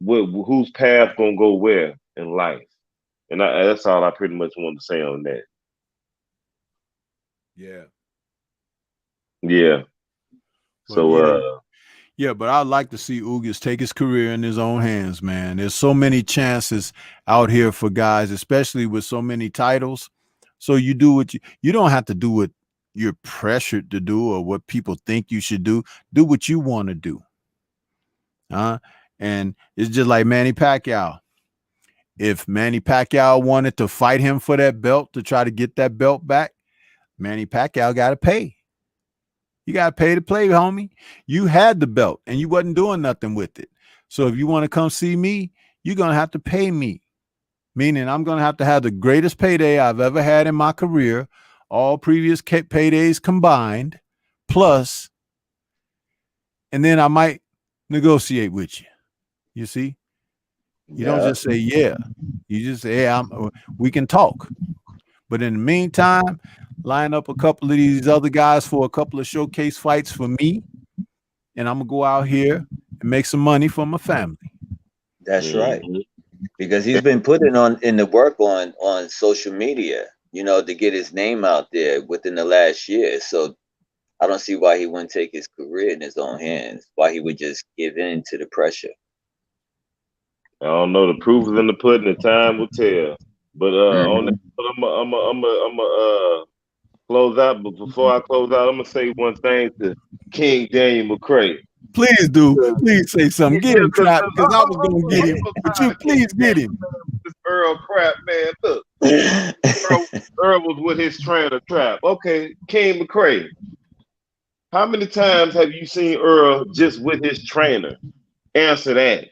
Speaker 1: whose path gonna go where in life. And that's all I pretty much want to say on that.
Speaker 3: Yeah.
Speaker 1: Yeah.
Speaker 3: But
Speaker 1: So
Speaker 3: yeah. Yeah, but I'd like to see Ugas take his career in his own hands, man. There's so many chances out here for guys, especially with so many titles. So you do what you don't have to do what you're pressured to do or what people think you should do. Do what you want to do. And it's just like Manny Pacquiao. If Manny Pacquiao wanted to fight him for that belt to try to get that belt back, Manny Pacquiao got to pay. You got to pay to play, homie. You had the belt and you wasn't doing nothing with it. So if you want to come see me, you're going to have to pay me. Meaning I'm going to have the greatest payday I've ever had in my career, all previous paydays combined, plus, and then I might negotiate with you. You see? You don't
Speaker 1: yeah,
Speaker 3: just say, yeah. You just say, hey, we can talk. But in the meantime, line up a couple of these other guys for a couple of showcase fights for me, and I'm gonna go out here and make some money for my family.
Speaker 2: That's right.
Speaker 1: Mhm.
Speaker 2: Because he's been putting on in the work on social media, to get his name out there within the last year. So I don't see why he wouldn't take his career in his own hands. Why he would just give in to the pressure.
Speaker 1: I don't know. The proof is in the pudding. The time will tell. But on that,
Speaker 2: Hmm.
Speaker 1: I'm close out. But before I close out, I'm gonna say one thing to King Daniel McCray.
Speaker 3: Please do. Please say something. Get
Speaker 1: Yeah,
Speaker 3: him trapped because I was gonna get him. But you please get him.
Speaker 1: this Earl crap, man. Look, Earl was with his trainer Trap. Okay, King McCray. How many times have you seen Earl just with his trainer? Answer that.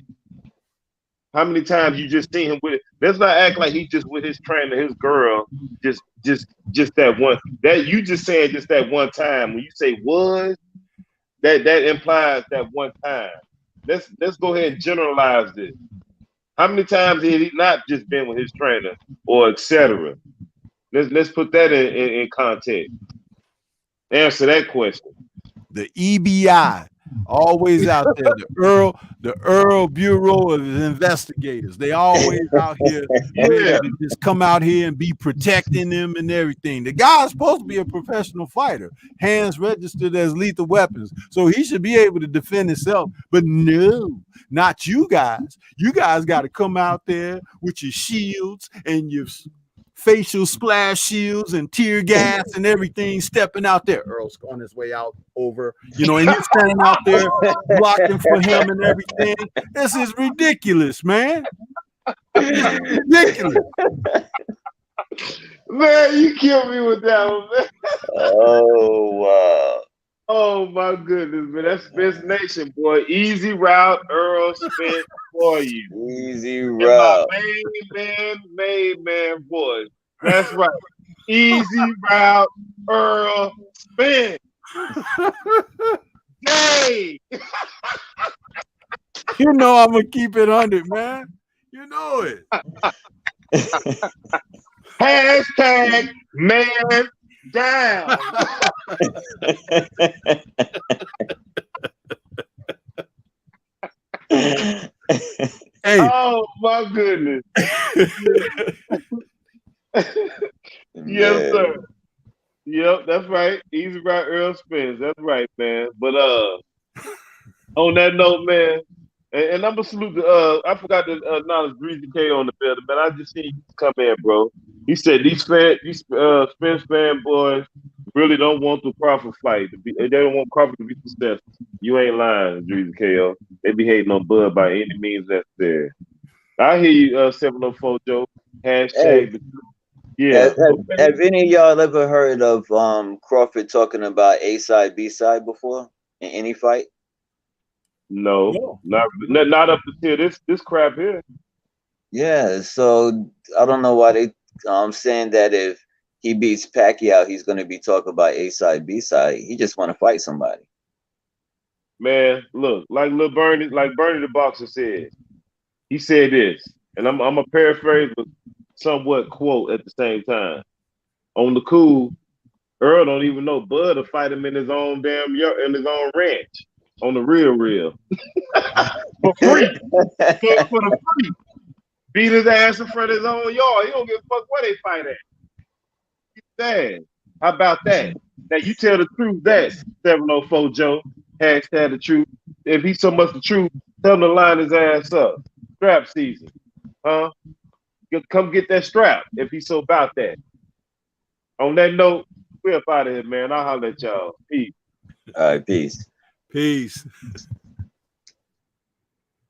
Speaker 1: How many times you just seen him with it? Let's not act like he just with his trainer, his girl, just that one. That you just saying just that one time. When you say was, that implies that one time. Let's go ahead and generalize this. How many times had he not just been with his trainer or etc.? Let's put that in context. Answer that question.
Speaker 3: The EBI, always out there. The Earl Bureau of Investigators. They always out here ready
Speaker 1: Yeah,
Speaker 3: to just come out here and be protecting them and everything. The guy's supposed to be a professional fighter, hands registered as lethal weapons, so he should be able to defend himself. But no, not you guys. You guys got to come out there with your shields and your facial splash shields and tear gas and everything, stepping out there. Earl's on his way out over, and you're standing out there blocking for him and everything. This is ridiculous, man. This is ridiculous.
Speaker 1: man, you killed me with that one, man.
Speaker 2: Oh wow.
Speaker 1: Oh my goodness, man. That's Spence Nation, boy. Easy route, Earl Spence for you.
Speaker 2: Easy
Speaker 1: And my
Speaker 2: route.
Speaker 1: main man voice. That's right. Easy route, Earl Spence. Hey!
Speaker 3: You know I'm gonna keep it 100, man. You know it.
Speaker 1: Hashtag man down.
Speaker 3: Hey,
Speaker 1: Oh my goodness. Yes, sir.
Speaker 2: Man.
Speaker 1: Yep, that's right. Easy route, Earl Spence. That's right, man. But on that note, man, and I'm gonna salute the I forgot to acknowledge Breezy K on the building, man. I just seen you come in, bro. He said these Spence fanboys really don't want the Crawford fight to be. They don't want Crawford to be successful. You ain't lying, Breezy KO. They be hating on Bud by any means necessary. I hear you, 704 Joe.
Speaker 2: Hey,
Speaker 1: Hashtag. Yeah.
Speaker 2: have, have,
Speaker 1: Okay.
Speaker 2: have any of y'all ever heard of Crawford talking about A side, B side before in any fight?
Speaker 1: No,
Speaker 3: no.
Speaker 1: not up until this crap here.
Speaker 2: Yeah, so I don't know why they saying that if he beats Pacquiao, he's going to be talking about A side, B side. He just want to fight somebody.
Speaker 1: Man, look, like Bernie the boxer said. He said this, and I'm a paraphrase, but somewhat quote at the same time. On the cool, Earl don't even know Bud to fight him in his own in his own ranch on the real for free for the free. Beat his ass in front of his own yard. He don't give a fuck where they fight at. Dang. How about that? Now you tell the truth that 704 Joe, hashtag the truth. If he's so much the truth, tell him to line his ass up. Strap season. Huh? Come get that strap if he's so about that. On that note, we're up out of here, man. I'll holler at y'all. Peace.
Speaker 2: All right, peace.
Speaker 3: Peace.